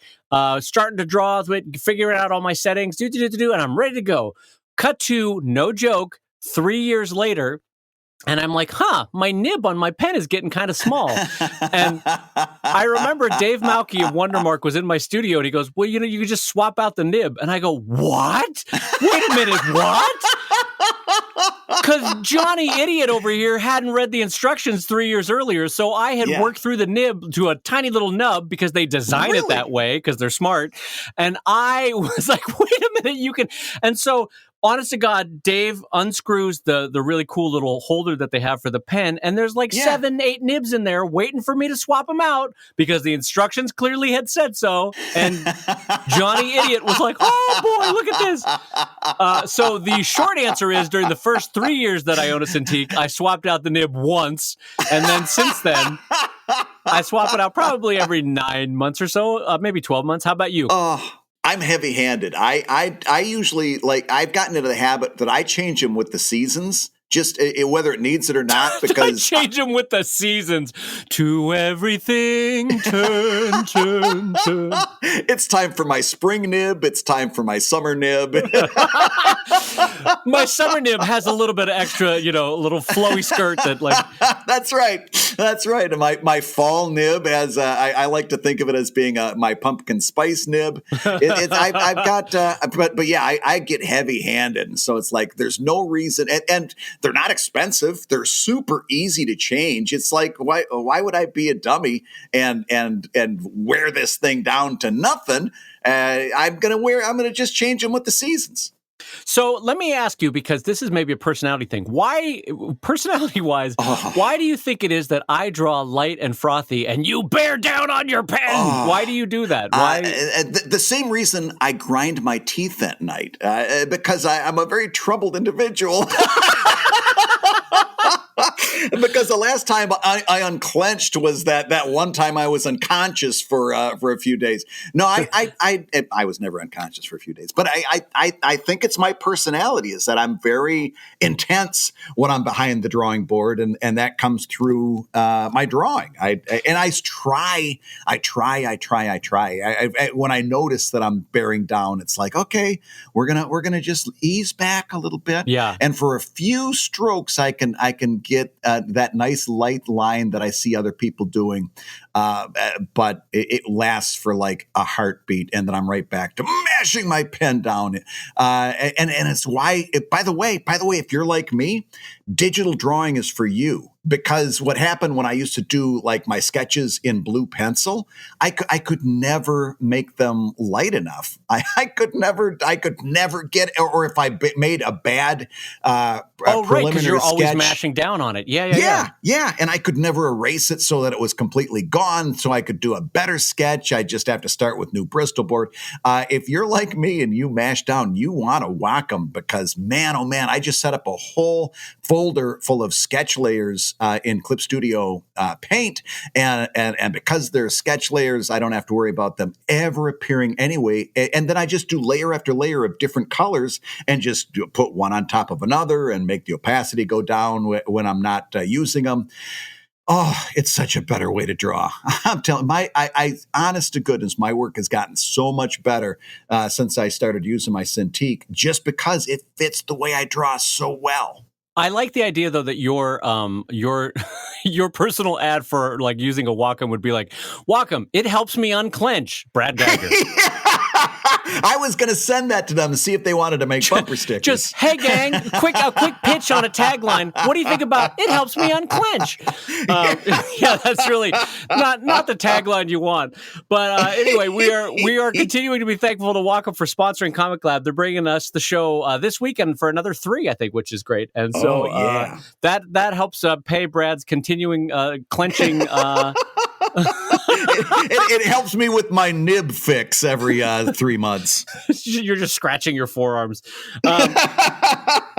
starting to draw with it, figuring out all my settings, and I'm ready to go. Cut to, no joke, 3 years later. And I'm like, my nib on my pen is getting kind of small. And I remember Dave Malky of Wondermark was in my studio and he goes, well, you can just swap out the nib. And I go, what? Wait a minute, what? Because Johnny Idiot over here hadn't read the instructions 3 years earlier. So I had worked through the nib to a tiny little nub because they design it that way because they're smart. And I was like, wait a minute, you can. And so, honest to God, Dave unscrews the really cool little holder that they have for the pen, and there's 7, 8 nibs in there waiting for me to swap them out because the instructions clearly had said so. And Johnny Idiot was like, oh boy, look at this. So the short answer is during the first 3 years that I owned a Cintiq, I swapped out the nib once, and then since then, I swap it out probably every 9 months or so, maybe 12 months. How about you? I'm heavy-handed. I usually, I've gotten into the habit that I change them with the seasons, just whether it needs it or not. Because I change them with the seasons. To everything, turn. It's time for my spring nib. It's time for my summer nib. My summer nib has a little bit of extra, a little flowy skirt that That's right. And my fall nib, as I like to think of it as being my pumpkin spice nib. I've got, but yeah, I get heavy-handed, and so it's there's no reason, and they're not expensive. They're super easy to change. It's why would I be a dummy and wear this thing down to nothing? I'm gonna just change them with the seasons. So let me ask you, because this is maybe a personality thing. Personality-wise, why do you think it is that I draw light and frothy and you bear down on your pen? Why do you do that? Why? The same reason I grind my teeth at night, because I'm a very troubled individual. Because the last time I unclenched was that one time I was unconscious for a few days. No, I was never unconscious for a few days. But I think it's my personality is that I'm very intense when I'm behind the drawing board, and that comes through my drawing. I try. When I notice that I'm bearing down, it's okay, we're gonna just ease back a little bit. Yeah. And for a few strokes, I can get that nice light line that I see other people doing, but it lasts for a heartbeat, and then I'm right back to smashing my pen down. And it's why, by the way, if you're like me, digital drawing is for you. Because what happened when I used to do like my sketches in blue pencil, I could never make them light enough. I could never get, or if I made a bad preliminary because you're sketch, always mashing down on it. Yeah. And I could never erase it so that it was completely gone, so I could do a better sketch. I just have to start with new Bristol board. If you're like me and you mash down, you want a Wacom, because man, oh man, I just set up a whole folder full of sketch layers in Clip Studio Paint, and because they're sketch layers, I don't have to worry about them ever appearing anyway. And then I just do layer after layer of different colors and just put one on top of another and make the opacity go down when I'm not using them. Oh, it's such a better way to draw. I'm telling I honest to goodness, my work has gotten so much better since I started using my Cintiq, just because it fits the way I draw so well. I like the idea though that your your personal ad for like using a Wacom would be like, Wacom, it helps me unclench, Brad Geiger. I was going to send that to them to see if they wanted to make bumper stickers. Just, hey gang, a quick pitch on a tagline. What do you think about it helps me unclench? Yeah, that's really not the tagline you want. But anyway, we are continuing to be thankful to Wacom for sponsoring ComicLab. They're bringing us the show this weekend for another 3, I think, which is great. And so that helps pay Brad's continuing clenching. It helps me with my nib fix every 3 months. You're just scratching your forearms.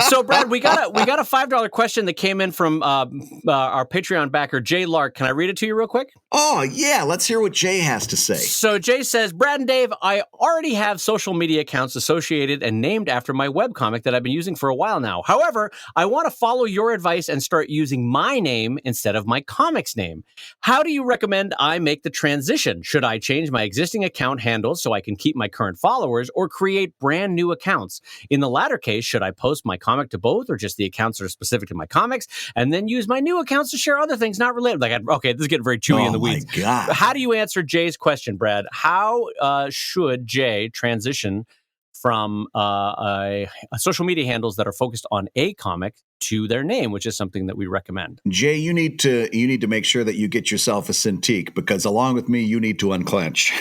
So, Brad, we got a $5 question that came in from our Patreon backer, Jay Lark. Can I read it to you real quick? Oh, yeah. Let's hear what Jay has to say. So Jay says, Brad and Dave, I already have social media accounts associated and named after my webcomic that I've been using for a while now. However, I want to follow your advice and start using my name instead of my comic's name. How do you recommend I make the transition? Should I change my existing account handles so I can keep my current followers, or create brand new accounts? In the latter case, should I post my comic to both, or just the accounts that are specific to my comics, and then use my new accounts to share other things not related? Okay, this is getting very chewy in the weeds. Oh, my God. How do you answer Jay's question, Brad? How should Jay transition from a social media handles that are focused on a comic to their name, which is something that we recommend? Jay, you need to make sure that you get yourself a Cintiq, because along with me, you need to unclench.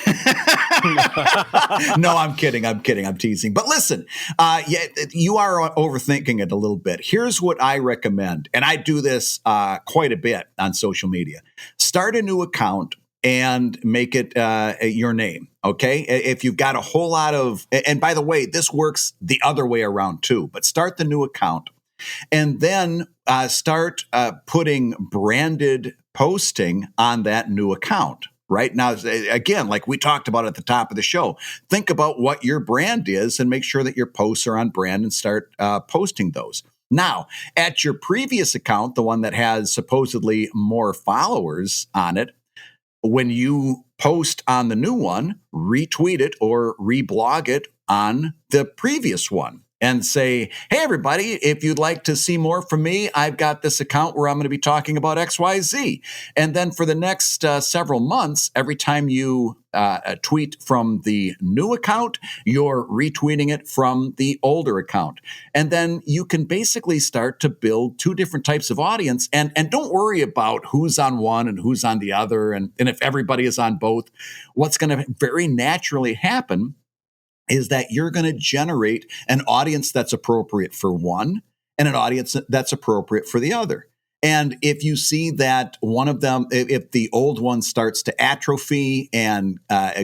No, I'm kidding. I'm teasing. But listen, you are overthinking it a little bit. Here's what I recommend, and I do this quite a bit on social media. Start a new account and make it your name, okay? If you've got a whole lot of, and by the way, this works the other way around too, but start the new account and then start putting branded posting on that new account. Right now, again, like we talked about at the top of the show, think about what your brand is and make sure that your posts are on brand and start posting those. Now, at your previous account, the one that has supposedly more followers on it, when you post on the new one, retweet it or reblog it on the previous one and say, hey, everybody, if you'd like to see more from me, I've got this account where I'm going to be talking about XYZ. And then for the next several months, every time you tweet from the new account, you're retweeting it from the older account. And then you can basically start to build 2 different types of audience. And don't worry about who's on one and who's on the other. And if everybody is on both, what's going to very naturally happen is that you're going to generate an audience that's appropriate for one and an audience that's appropriate for the other. And if you see that one of them, if the old one starts to atrophy and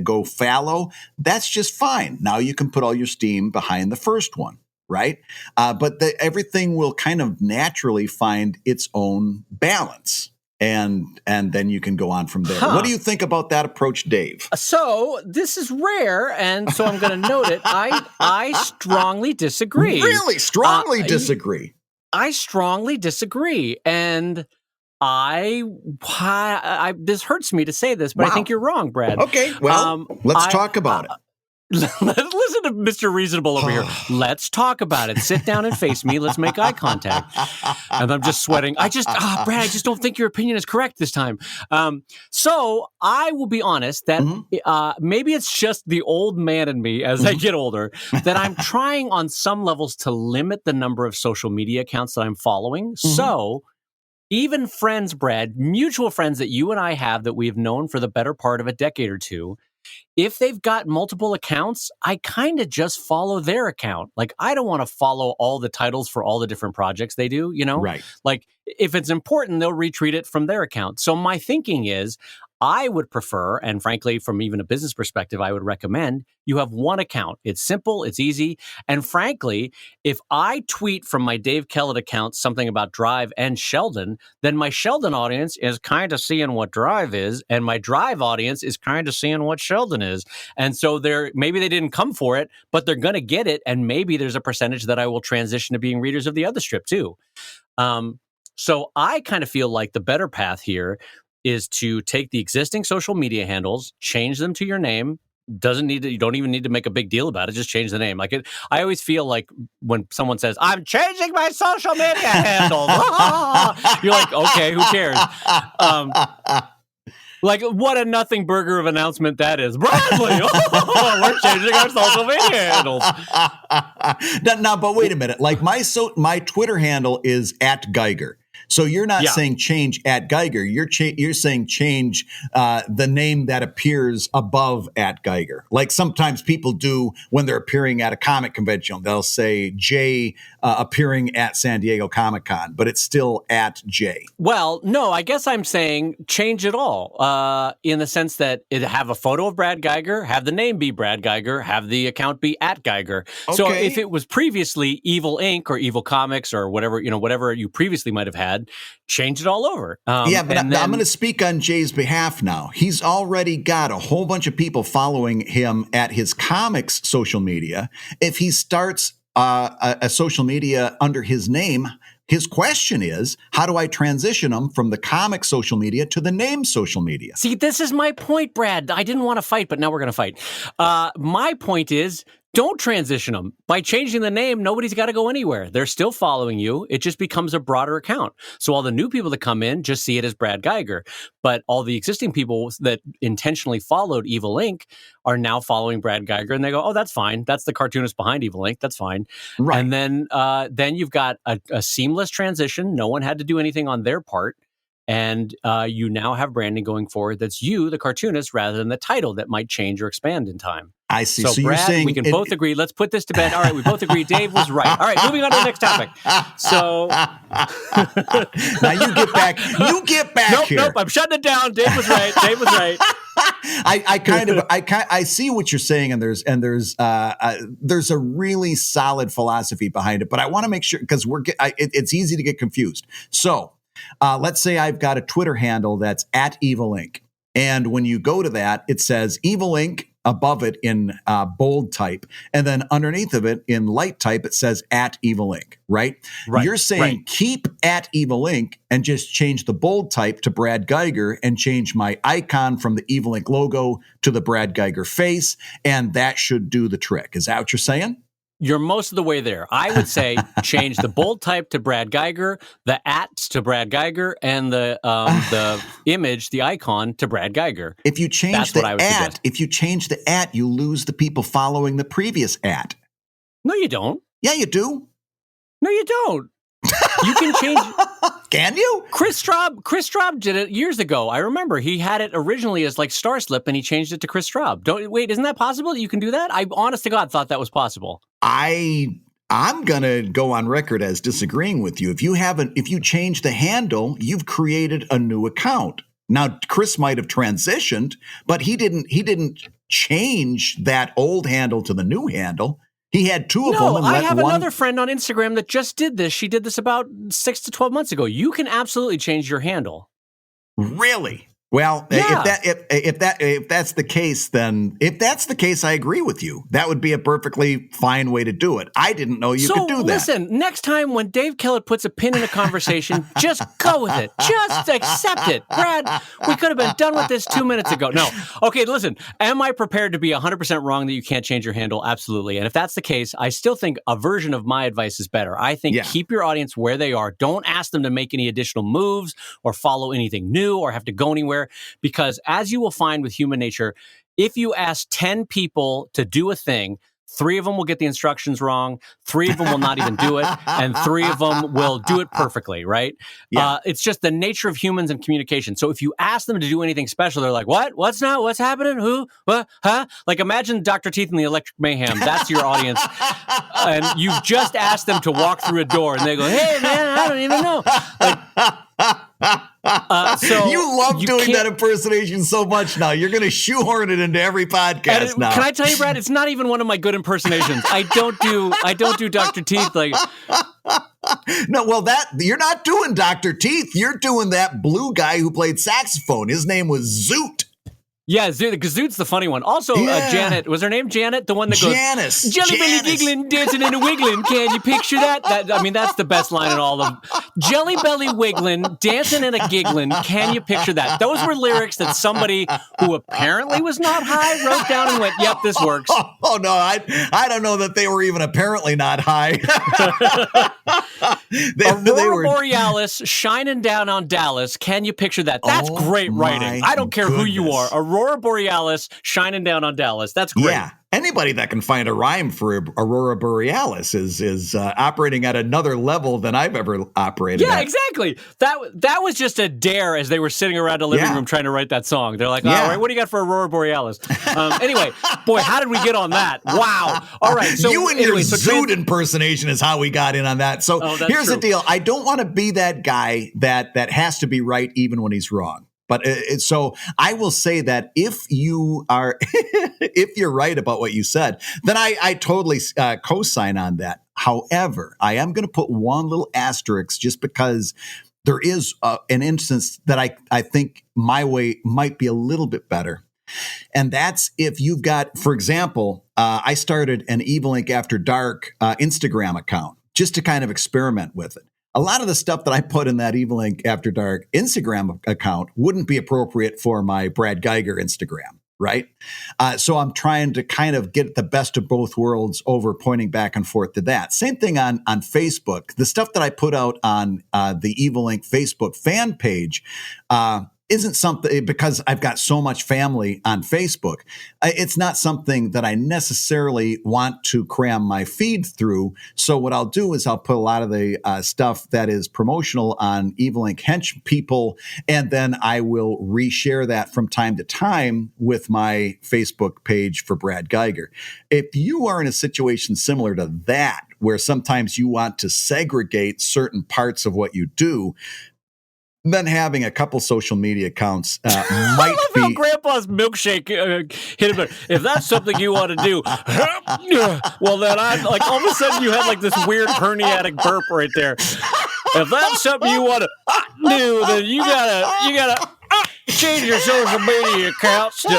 go fallow, that's just fine. Now you can put all your steam behind the first one, right? But everything will kind of naturally find its own balance. And then you can go on from there. What do you think about that approach, Dave? So this is rare, and so I'm going to note it. I strongly disagree. Really? Strongly disagree? I strongly disagree. And this hurts me to say this, but I think you're wrong, Brad. Okay, well, let's talk about it. listen to Mr. Reasonable over here. Let's talk about it. Sit down and face me. Let's make eye contact. And I'm just sweating. Brad, I just don't think your opinion is correct this time. So I will be honest that maybe it's just the old man in me as I get older that I'm trying on some levels to limit the number of social media accounts that I'm following. So even friends, Brad, mutual friends that you and I have that we've known for the better part of a decade or two, if they've got multiple accounts, I kind of just follow their account. Like, I don't want to follow all the titles for all the different projects they do, you know? Right. Like, if it's important, they'll retweet it from their account. So my thinking is, I would prefer, and frankly, from even a business perspective, I would recommend you have one account. It's simple, it's easy. And frankly, if I tweet from my Dave Kellett account something about Drive and Sheldon, then my Sheldon audience is kind of seeing what Drive is, and my Drive audience is kind of seeing what Sheldon is. And so maybe they didn't come for it, but they're going to get it. And maybe there's a percentage that I will transition to being readers of the other strip too. So I kind of feel like the better path here is to take the existing social media handles, change them to your name. You don't even need to make a big deal about it. Just change the name. I always feel like when someone says, "I'm changing my social media handle," you're like, okay, who cares? Like, what a nothing burger of announcement that is. Bradley, we're changing our social media handles. Now, but wait a minute. Like, my Twitter handle is @Geiger. So you're not saying change @Geiger. You're saying change the name that appears above @Geiger. Like sometimes people do when they're appearing at a comic convention. They'll say J appearing at San Diego Comic-Con, but it's still @J. Well, no, I guess I'm saying change it all in the sense that it have a photo of Brad Geiger, have the name be Brad Geiger, have the account be @Geiger. Okay. So if it was previously Evil Inc. or Evil Comics or whatever you previously might have had, change it all over. But I'm going to speak on Jay's behalf now. He's already got a whole bunch of people following him at his comics social media. If he starts a social media under his name, his question is, how do I transition them from the comic social media to the name social media? See, this is my point, Brad. I didn't want to fight, but now we're going to fight. My point is, don't transition them. By changing the name, nobody's got to go anywhere. They're still following you. It just becomes a broader account. So all the new people that come in just see it as Brad Geiger. But all the existing people that intentionally followed Evil Inc. are now following Brad Geiger. And they go, oh, that's fine. That's the cartoonist behind Evil Inc. That's fine. Right. And then you've got a seamless transition. No one had to do anything on their part. And you now have branding going forward that's you, the cartoonist, rather than the title that might change or expand in time. I see. So Brad, you're saying we can both agree. Let's put this to bed. All right, we both agree. Dave was right. All right, moving on to the next topic. So now you get back. You get back here. Nope. I'm shutting it down. Dave was right. I see what you're saying, and there's a really solid philosophy behind it. But I want to make sure because it's easy to get confused. So let's say I've got a Twitter handle that's @Evil Inc. And when you go to that, it says Evil Inc. above it in bold type. And then underneath of it in light type, it says @Evil Inc. Right? You're saying keep @Evil Inc. and just change the bold type to Brad Geiger and change my icon from the Evil Inc. logo to the Brad Geiger face. And that should do the trick. Is that what you're saying? You're most of the way there. I would say change the bold type to Brad Geiger, the @ to Brad Geiger, and the image, the icon to Brad Geiger. If you change the @ you lose the people following the previous @. No, you don't. Yeah, you do. No, you don't. You can change. Can you? Chris Straub did it years ago. I remember he had it originally as like Star Slip, and he changed it to Chris Straub. Isn't that possible that you can do that? I, honest to God, thought that was possible. I'm gonna go on record as disagreeing with you. If you change the handle, you've created a new account. Now, Chris might have transitioned, but he didn't change that old handle to the new handle. He had two of them. No, I have another friend on Instagram that just did this. She did this about 6 to 12 months ago. You can absolutely change your handle. Really? Well, Yeah. if that's the case, then if that's the case, I agree with you. That would be a perfectly fine way to do it. I didn't know you could do that. Listen, next time when Dave Kellett puts a pin in a conversation, just go with it. Just accept it. Brad, we could have been done with this 2 minutes ago. No. Okay, listen, am I prepared to be 100% wrong that you can't change your handle? Absolutely. And if that's the case, I still think a version of my advice is better. I think keep your audience where they are. Don't ask them to make any additional moves or follow anything new or have to go anywhere. Because as you will find with human nature, if you ask 10 people to do a thing, 3 of them will get the instructions wrong, 3 of them will not even do it, and 3 of them will do it perfectly, right? Yeah. It's just the nature of humans and communication. So if you ask them to do anything special, they're like, what? What's now? What's happening? Who? What? Huh? Like imagine Dr. Teeth and the Electric Mayhem. That's your audience. And you've just asked them to walk through a door, and they go, hey, man, I don't even know. So you love doing that impersonation so much now. You're going to shoehorn it into every podcast now. Can I tell you, Brad? It's not even one of my good impersonations. I don't do Dr. Teeth like. No, well, you're not doing Dr. Teeth. You're doing that blue guy who played saxophone. His name was Zoot. Yeah, because Zoot's the funny one. Also, Janet, was her name Janet? The one that goes, Janice. Jelly belly giggling, dancing and a wiggling. Can you picture that? That's the best line in all of them. Jelly belly wiggling, dancing and a giggling. Can you picture that? Those were lyrics that somebody who apparently was not high wrote down and went, yep, this works. Oh no, I don't know that they were even apparently not high. Aurora Borealis shining down on Dallas. Can you picture that? That's great writing. I don't care who you are. Aurora Borealis shining down on Dallas. That's great. Yeah. Anybody that can find a rhyme for Aurora Borealis is operating at another level than I've ever operated at. Yeah, exactly. That was just a dare as they were sitting around a living room trying to write that song. They're like, all right, what do you got for Aurora Borealis? Anyway, boy, how did we get on that? Wow. All right. So you and your Zoot impersonation is how we got in on that. So here's the deal. I don't want to be that guy that has to be right even when he's wrong. But so I will say that if you are, if you're right about what you said, then I totally co-sign on that. However, I am going to put one little asterisk just because there is an instance that I think my way might be a little bit better. And that's if you've got, for example, I started an Evil Inc. After Dark Instagram account just to kind of experiment with it. A lot of the stuff that I put in that Evil Inc. After Dark Instagram account wouldn't be appropriate for my Brad Geiger Instagram, right? So I'm trying to kind of get the best of both worlds over pointing back and forth to that. Same thing on Facebook. The stuff that I put out on the Evil Inc. Facebook fan page isn't something, because I've got so much family on Facebook, it's not something that I necessarily want to cram my feed through. So what I'll do is I'll put a lot of the stuff that is promotional on Evil Inc. Hench people, and then I will reshare that from time to time with my Facebook page for Brad Geiger. If you are in a situation similar to that, where sometimes you want to segregate certain parts of what you do, then having a couple social media accounts might I love be. How Grandpa's milkshake hit him. If that's something you want to do, well, then I like all of a sudden you had like this weird herniatic burp right there. If that's something you want to do, then you gotta change your social media accounts. I'm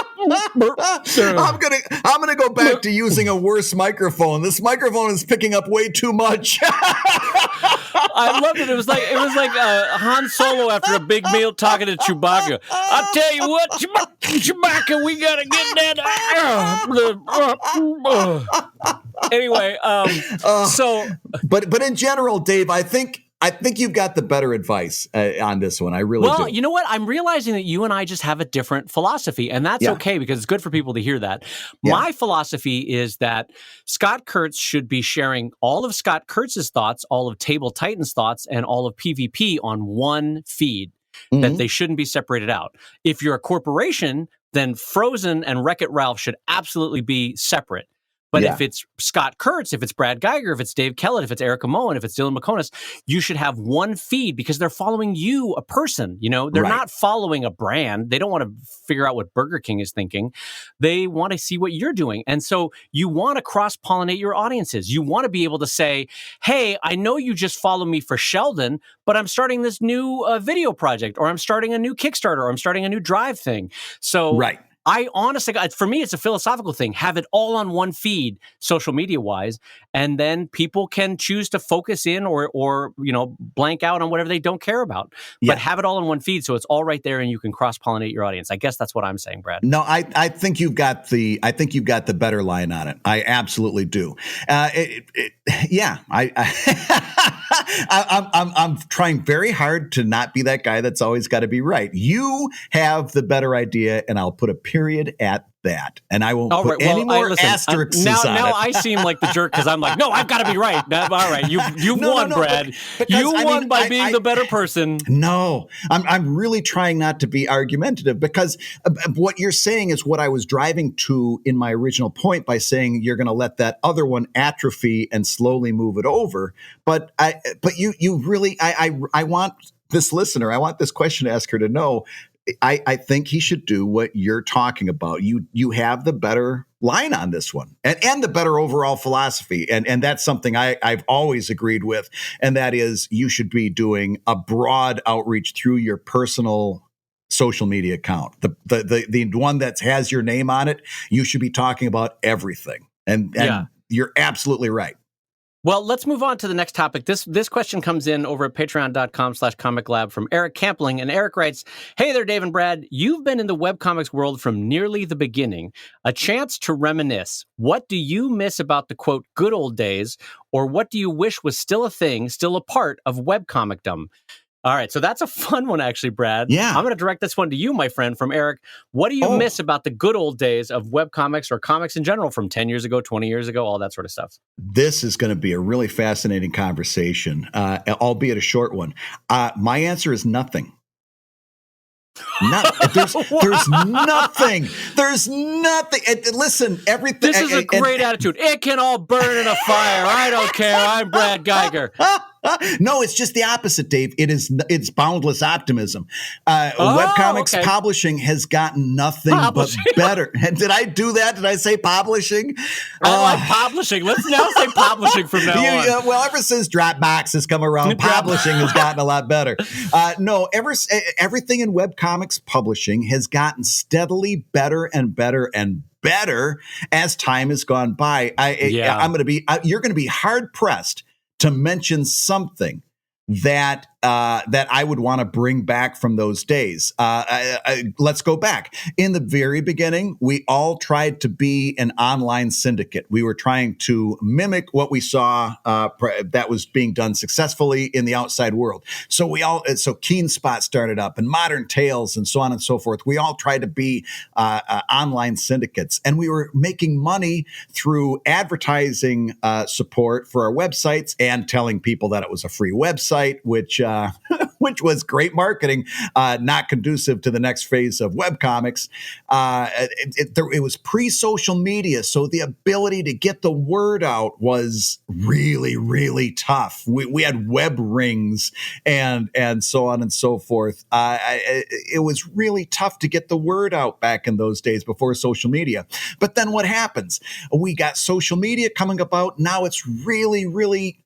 gonna go back to using a worse microphone. This microphone is picking up way too much. I loved it. It was like Han Solo after a big meal talking to Chewbacca. I'll tell you what, Chewbacca, we gotta get that. Anyway, so, but in general, Dave, I think you've got the better advice on this one. I really do. Well, you know what? I'm realizing that you and I just have a different philosophy, and that's okay because it's good for people to hear that. Yeah. My philosophy is that Scott Kurtz should be sharing all of Scott Kurtz's thoughts, all of Table Titan's thoughts, and all of PvP on one feed, that they shouldn't be separated out. If you're a corporation, then Frozen and Wreck-It Ralph should absolutely be separate. But if it's Scott Kurtz, if it's Brad Geiger, if it's Dave Kellett, if it's Erica Moen, if it's Dylan McConis, you should have one feed because they're following you, a person. They're not following a brand. They don't want to figure out what Burger King is thinking. They want to see what you're doing. And so you want to cross-pollinate your audiences. You want to be able to say, hey, I know you just follow me for Sheldon, but I'm starting this new video project, or I'm starting a new Kickstarter, or I'm starting a new Drive thing. So I honestly, for me, it's a philosophical thing. Have it all on one feed, social media wise, and then people can choose to focus in or blank out on whatever they don't care about. But have it all in one feed, so it's all right there, and you can cross pollinate your audience. I guess that's what I'm saying, Brad. No, I think you've got the better line on it. I absolutely do. I'm trying very hard to not be that guy that's always got to be right. You have the better idea, and I'll put a period at that, and I won't put any more asterisks on it. Now I seem like the jerk because I'm like, no, I've got to be right. All right, you won, Brad. You won by being the better person. No, I'm really trying not to be argumentative because what you're saying is what I was driving to in my original point by saying you're going to let that other one atrophy and slowly move it over. But you really, I want this listener, I want this question asker to know, I think he should do what you're talking about. You have the better line on this one and the better overall philosophy. And that's something I've always agreed with. And that is you should be doing a broad outreach through your personal social media account. The one that has your name on it, you should be talking about everything. And you're absolutely right. Well, let's move on to the next topic. This question comes in over at patreon.com/ComicLab from Eric Campling. And Eric writes, hey there, Dave and Brad. You've been in the webcomics world from nearly the beginning. A chance to reminisce. What do you miss about the, quote, good old days? Or what do you wish was still a thing, still a part of webcomicdom? All right, so that's a fun one, actually, Brad. Yeah. I'm going to direct this one to you, my friend, from Eric. What do you miss about the good old days of webcomics or comics in general from 10 years ago, 20 years ago, all that sort of stuff? This is going to be a really fascinating conversation, albeit a short one. My answer is nothing. There's nothing. There's nothing. Listen, everything. This is a great attitude. It can all burn in a fire. I don't care. I'm Brad Geiger. No, it's just the opposite, Dave. It's boundless optimism. Webcomics publishing has gotten nothing but better. And did I do that? Did I say publishing? I like publishing. Let's now say publishing from now on. Well, ever since Dropbox has come around, publishing has gotten a lot better. Everything in webcomics publishing has gotten steadily better and better and better as time has gone by. You're going to be hard pressed to mention something that I would want to bring back from those days. Let's go back. In the very beginning, we all tried to be an online syndicate. We were trying to mimic what we saw that was being done successfully in the outside world. So Keen Spot started up and Modern Tales and so on and so forth. We all tried to be online syndicates, and we were making money through advertising support for our websites and telling people that it was a free website, which was great marketing, not conducive to the next phase of webcomics. It was pre-social media, so the ability to get the word out was really, really tough. We had web rings and so on and so forth. It was really tough to get the word out back in those days before social media. But then what happens? We got social media coming about. Now it's really, really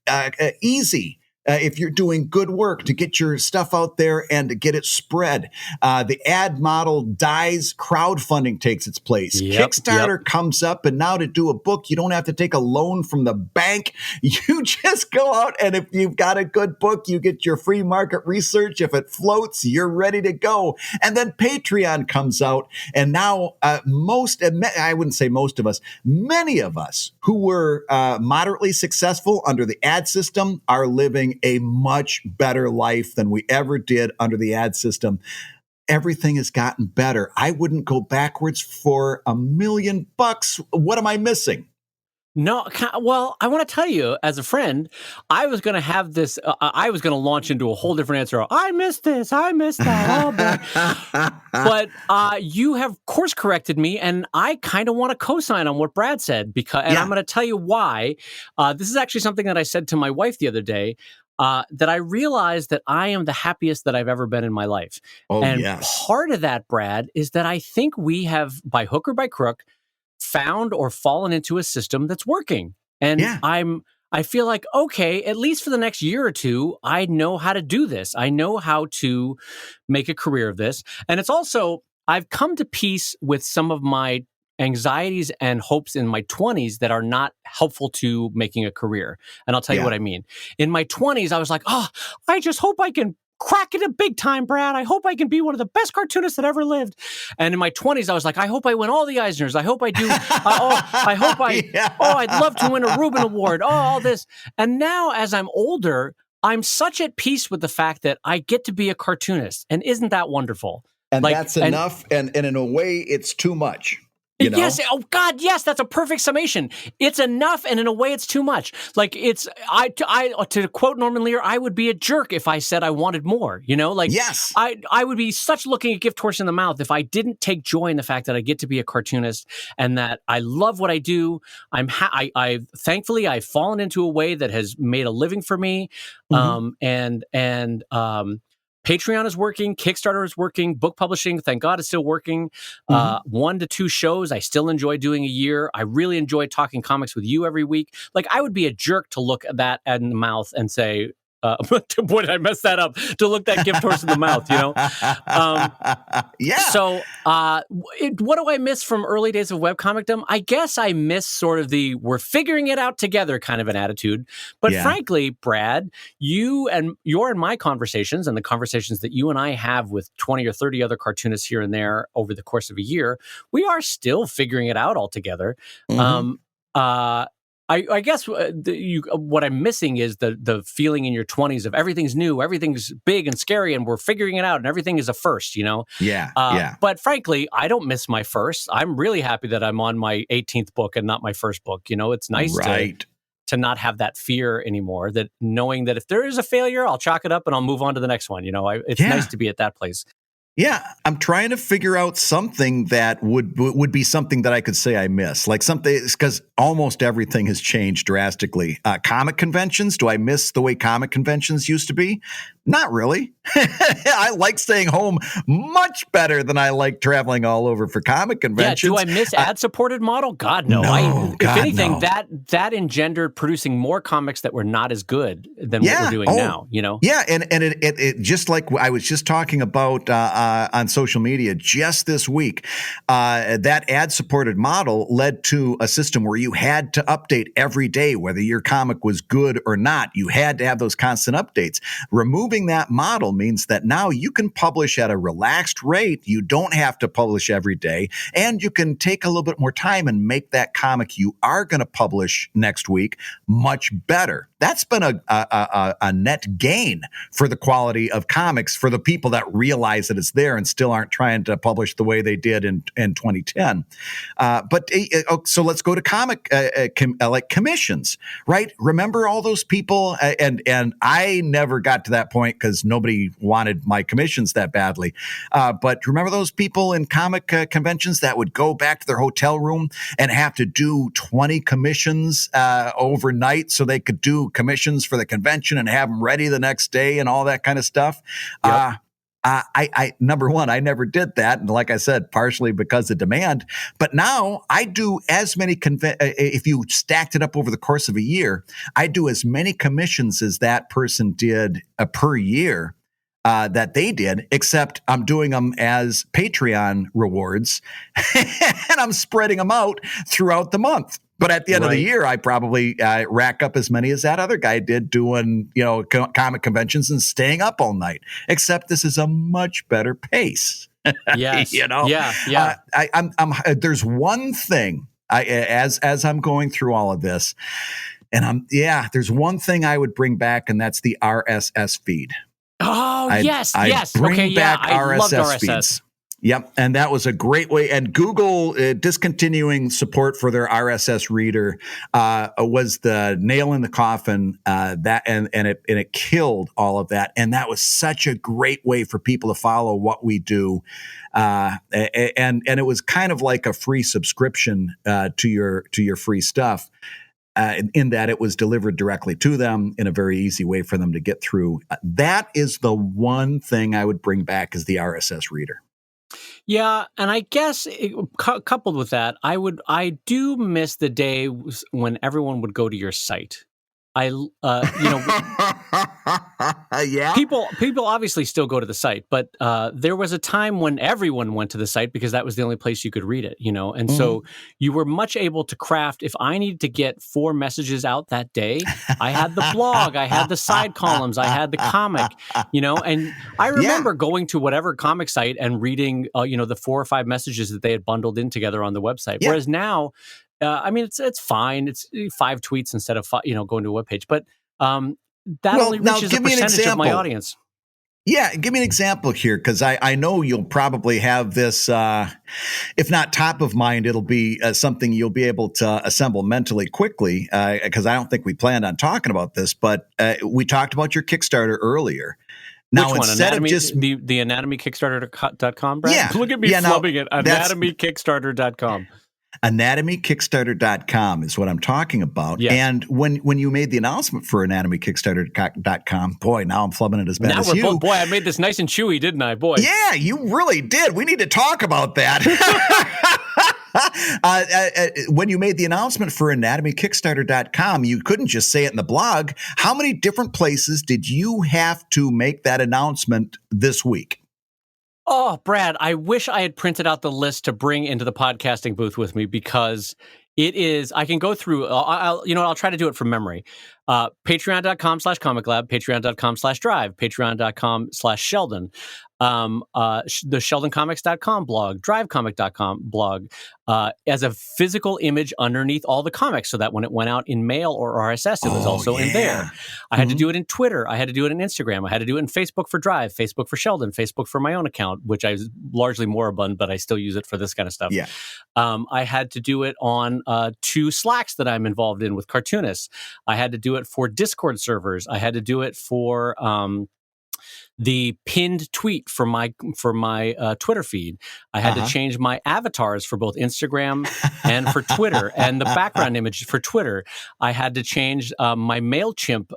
easy. If you're doing good work to get your stuff out there and to get it spread. The ad model dies, crowdfunding takes its place. Kickstarter comes up, and now to do a book, you don't have to take a loan from the bank. You just go out, and if you've got a good book, you get your free market research. If it floats, you're ready to go. And then Patreon comes out, and now I wouldn't say most of us, many of us who were moderately successful under the ad system are living a much better life than we ever did under the ad system. Everything has gotten better. I wouldn't go backwards for $1 million. What am I missing? No, well, I want to tell you, as a friend, I was going to have this. I was going to launch into a whole different answer. I missed this. I missed that. Oh boy! But you have course corrected me, and I kind of want to co-sign on what Brad said and I'm going to tell you why. This is actually something that I said to my wife the other day. That I realized that I am the happiest that I've ever been in my life. Oh, And yes. part of that, Brad, is that I think we have, by hook or by crook, found or fallen into a system that's working. And I feel like, okay, at least for the next year or two, I know how to do this. I know how to make a career of this. And it's also, I've come to peace with some of my anxieties and hopes in my 20s that are not helpful to making a career. And I'll tell you what I mean. In my 20s, I was like, oh, I just hope I can crack it a big time, Brad. I hope I can be one of the best cartoonists that ever lived. And in my 20s, I was like, I hope I win all the Eisners. I hope I do. I'd love to win a Reuben Award. Oh, all this. And now as I'm older, I'm such at peace with the fact that I get to be a cartoonist. And isn't that wonderful? And that's enough. And in a way, it's too much. You know? Yes. Oh God. Yes. That's a perfect summation. It's enough. And in a way, it's too much. Like to quote Norman Lear, I would be a jerk if I said I wanted more, yes, I would be such looking a gift horse in the mouth if I didn't take joy in the fact that I get to be a cartoonist and that I love what I do. I thankfully I've fallen into a way that has made a living for me. Patreon is working, Kickstarter is working, book publishing, thank God, is still working. 1 to 2 shows I still enjoy doing a year. I really enjoy talking comics with you every week. Like, I would be a jerk to look at that in the mouth and say, boy, did I mess that up, to look that gift horse in the mouth, So what do I miss from early days of webcomicdom? I guess I miss sort of the we're figuring it out together kind of an attitude. But frankly, Brad, your and my conversations and the conversations that you and I have with 20 or 30 other cartoonists here and there over the course of a year, we are still figuring it out all together. I guess what I'm missing is the feeling in your 20s of everything's new, everything's big and scary, and we're figuring it out, and everything is a first, But frankly, I don't miss my first. I'm really happy that I'm on my 18th book and not my first book. It's nice to not have that fear anymore, that knowing that if there is a failure, I'll chalk it up and I'll move on to the next one. It's nice to be at that place. Yeah, I'm trying to figure out something that would be something that I could say I miss, like something, because almost everything has changed drastically. Comic conventions, do I miss the way comic conventions used to be? Not really. I like staying home much better than I like traveling all over for comic conventions. Yeah, do I miss ad-supported model? God, no. If anything, that engendered producing more comics that were not as good than what we're doing now, Yeah, and it just like I was just talking about on social media just this week, that ad-supported model led to a system where you had to update every day, whether your comic was good or not. You had to have those constant updates. Removing that model means that now you can publish at a relaxed rate. You don't have to publish every day, and you can take a little bit more time and make that comic you are going to publish next week much better. That's been a net gain for the quality of comics for the people that realize that it's there and still aren't trying to publish the way they did in 2010. So let's go to comic like commissions, right? Remember all those people? And I never got to that point because nobody wanted my commissions that badly. But remember those people in comic conventions that would go back to their hotel room and have to do 20 commissions overnight so they could do commissions for the convention and have them ready the next day and all that kind of stuff. Yep. I number one, I never did that. And like I said, partially because of demand, but now I do as many, if you stacked it up over the course of a year, I do as many commissions as that person did per year. That they did, except I'm doing them as Patreon rewards and I'm spreading them out throughout the month. But at the end of the year, I probably rack up as many as that other guy did doing, comic conventions and staying up all night, except this is a much better pace. Yes. Yeah. There's one thing as I'm going through all of this, and there's one thing I would bring back, and that's the RSS feed. Oh, yes. Bring back I loved RSS RSS. feeds. Yep, and that was a great way. And Google discontinuing support for their RSS reader was the nail in the coffin. That and it killed all of that. And that was such a great way for people to follow what we do. And it was kind of like a free subscription to your free stuff. In that it was delivered directly to them in a very easy way for them to get through. That is the one thing I would bring back is the RSS reader. Yeah, and I guess coupled with that, I do miss the day when everyone would go to your site. Yeah. People obviously still go to the site, but there was a time when everyone went to the site because that was the only place you could read it, and so you were much able to craft. If I needed to get 4 messages out that day, I had the blog, I had the side columns, I had the comic, and I remember going to whatever comic site and reading, the 4 or 5 messages that they had bundled in together on the website. Yeah. Whereas now, it's fine. It's 5 tweets instead of going to a webpage, but that only reaches a percentage of my audience. Yeah, give me an example here, because I know you'll probably have this, if not top of mind, it'll be something you'll be able to assemble mentally quickly, because I don't think we planned on talking about this, but we talked about your Kickstarter earlier. Now, which one? Instead of just the anatomykickstarter.com, Brad? Yeah. Look at me flubbing it. Anatomykickstarter.com. AnatomyKickstarter.com is what I'm talking about. Yes. And when you made the announcement for AnatomyKickstarter.com, boy, now I'm flubbing it as bad as you. Boy, I made this nice and chewy, didn't I? Boy. Yeah, you really did. We need to talk about that. When you made the announcement for AnatomyKickstarter.com, you couldn't just say it in the blog. How many different places did you have to make that announcement this week? Oh, Brad, I wish I had printed out the list to bring into the podcasting booth with me, because it is, I can go through, I'll try to do it from memory. Patreon.com/ComicLab, Patreon.com/Drive, Patreon.com/Sheldon, the SheldonComics.com blog, DriveComic.com blog, as a physical image underneath all the comics, so that when it went out in mail or RSS, it was also in there. I had to do it in Twitter. I had to do it in Instagram. I had to do it in Facebook for Drive, Facebook for Sheldon, Facebook for my own account, which I was largely moribund, but I still use it for this kind of stuff. Yeah. I had to do it on 2 Slacks that I'm involved in with cartoonists. I had to do it for Discord servers. I had to do it for the pinned tweet for my Twitter feed. I had to change my avatars for both Instagram and for Twitter, and the background image for Twitter. I had to change my MailChimp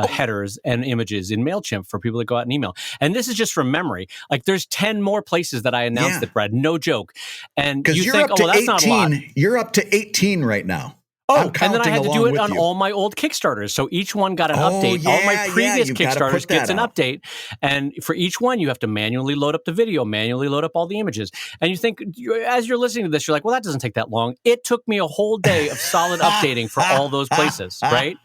headers and images in MailChimp for people that go out and email. And this is just from memory. Like, there's 10 more places that I announced it, Brad. No joke. And you think, that's not a lot. You're up to 18 right now. Oh, and then I had to do it on all my old Kickstarters. So each one got an update. Yeah, all my previous Kickstarters gets an update. And for each one, you have to manually load up the video, manually load up all the images. And you think, as you're listening to this, you're like, well, that doesn't take that long. It took me a whole day of solid updating for all those places, right?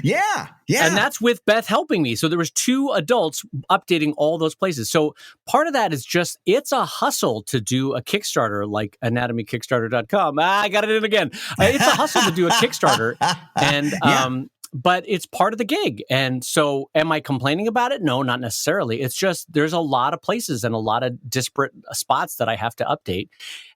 Yeah. And that's with Beth helping me. So there was 2 adults updating all those places. So part of that is just, it's a hustle to do a Kickstarter like AnatomyKickstarter.com. I got it in again. It's a hustle to do a Kickstarter. And, but it's part of the gig. And so am I complaining about it? No, not necessarily. It's just, there's a lot of places and a lot of disparate spots that I have to update.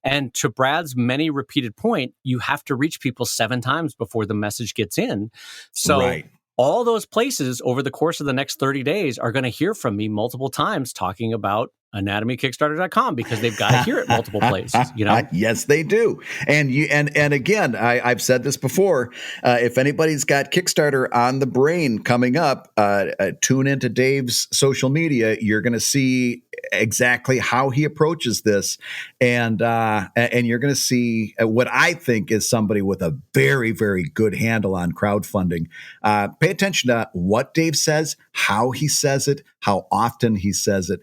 And to Brad's many repeated point, you have to reach people 7 times before the message gets in. So all those places over the course of the next 30 days are going to hear from me multiple times talking about AnatomyKickstarter.com, because they've got to hear it multiple places, Yes, they do. And again, I've said this before. If anybody's got Kickstarter on the brain coming up, tune into Dave's social media. You're going to see exactly how he approaches this, and you're going to see what I think is somebody with a very, very good handle on crowdfunding. Pay attention to what Dave says, how he says it, how often he says it.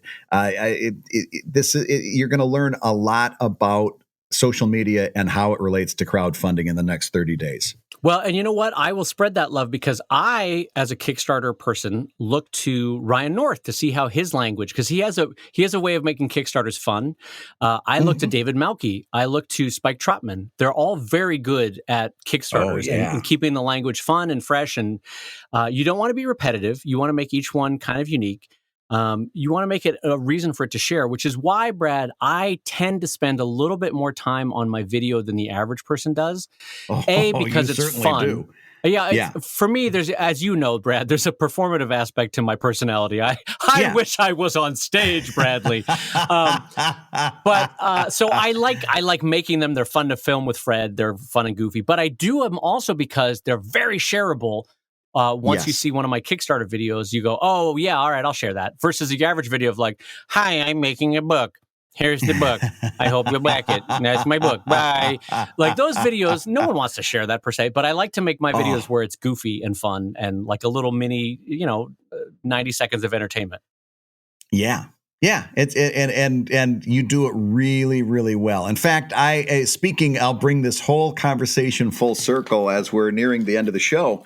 You're going to learn a lot about social media and how it relates to crowdfunding in the next 30 days. Well, and you know what? I will spread that love, because I, as a Kickstarter person, look to Ryan North to see how his language, because he has a way of making Kickstarters fun. I look to David Malky. I look to Spike Trotman. They're all very good at Kickstarters and keeping the language fun and fresh. And you don't want to be repetitive. You want to make each one kind of unique. You want to make it a reason for it to share, which is why, Brad, I tend to spend a little bit more time on my video than the average person does. Oh, Because you it's certainly fun. do. Yeah, Yeah. for me, there's, as you know, Brad, there's a performative aspect to my personality. I Yeah. wish I was on stage, Bradley. But so I like making them. They're fun to film with Fred. They're fun and goofy. But I do them also because they're very shareable. Once you Yes. see one of my Kickstarter videos, you go, oh, yeah, all right, I'll share that. Versus the average video of like, hi, I'm making a book. Here's the book. I hope you back it. That's my book. Bye. Like those videos, no one wants to share that per se, but I like to make my videos where it's goofy and fun and like a little mini, 90 seconds of entertainment. Yeah. Yeah, and you do it really, really well. In fact, I'll bring this whole conversation full circle as we're nearing the end of the show.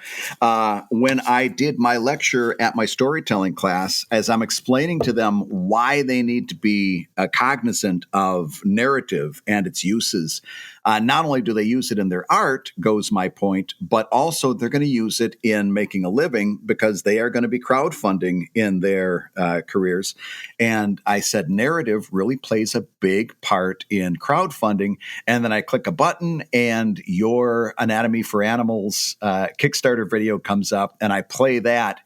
When I did my lecture at my storytelling class, as I'm explaining to them why they need to be cognizant of narrative and its uses, not only do they use it in their art, goes my point, but also they're going to use it in making a living because they are going to be crowdfunding in their careers. And I said, narrative really plays a big part in crowdfunding. And then I click a button and your Anatomy for Animals Kickstarter video comes up and I play that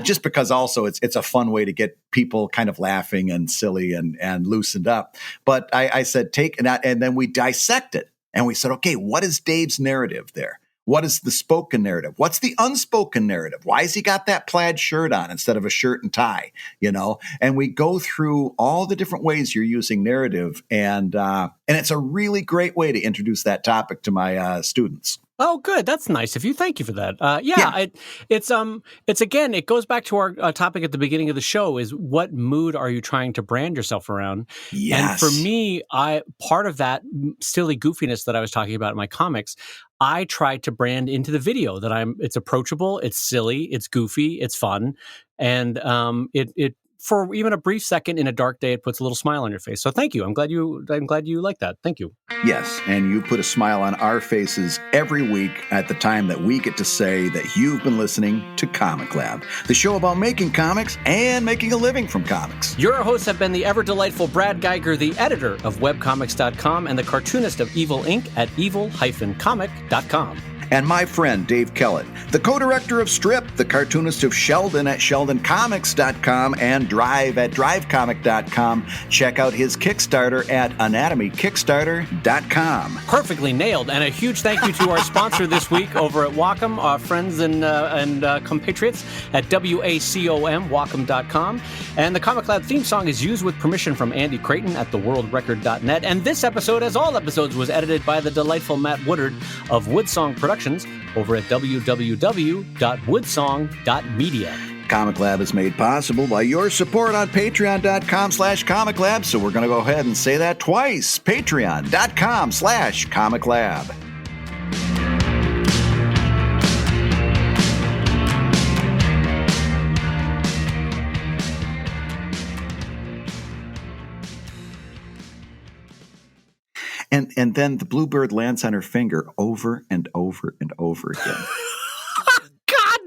just because also it's a fun way to get people kind of laughing and silly and loosened up. But I said, and then we dissect it. And we said, okay, what is Dave's narrative there? What is the spoken narrative? What's the unspoken narrative? Why has he got that plaid shirt on instead of a shirt and tie? And we go through all the different ways you're using narrative, and it's a really great way to introduce that topic to my students. Oh, good. That's nice of you. Thank you for that. It's again, it goes back to our topic at the beginning of the show is what mood are you trying to brand yourself around? Yes. And for me, part of that silly goofiness that I was talking about in my comics, I tried to brand into the video that it's approachable, it's silly, it's goofy, it's fun. And it for even a brief second in a dark day, it puts a little smile on your face. So thank you. I'm glad you like that. Thank you. Yes, and you put a smile on our faces every week at the time that we get to say that you've been listening to ComicLab, the show about making comics and making a living from comics. Your hosts have been the ever-delightful Brad Geiger, the editor of webcomics.com and the cartoonist of Evil Inc. at evil-comic.com. And my friend, Dave Kellett, the co-director of Strip, the cartoonist of Sheldon at sheldoncomics.com and Drive at drivecomic.com. Check out his Kickstarter at anatomykickstarter.com. Perfectly nailed. And a huge thank you to our sponsor this week over at Wacom, our friends and compatriots at WACOM, Wacom.com. And the ComicLab theme song is used with permission from Andy Creighton at theworldrecord.net. And this episode, as all episodes, was edited by the delightful Matt Woodard of Woodsong Productions over at www.woodsong.media. ComicLab is made possible by your support on patreon.com/ComicLab, so we're going to go ahead and say that twice. Patreon.com/ComicLab. And then the bluebird lands on her finger over and over and over again. God!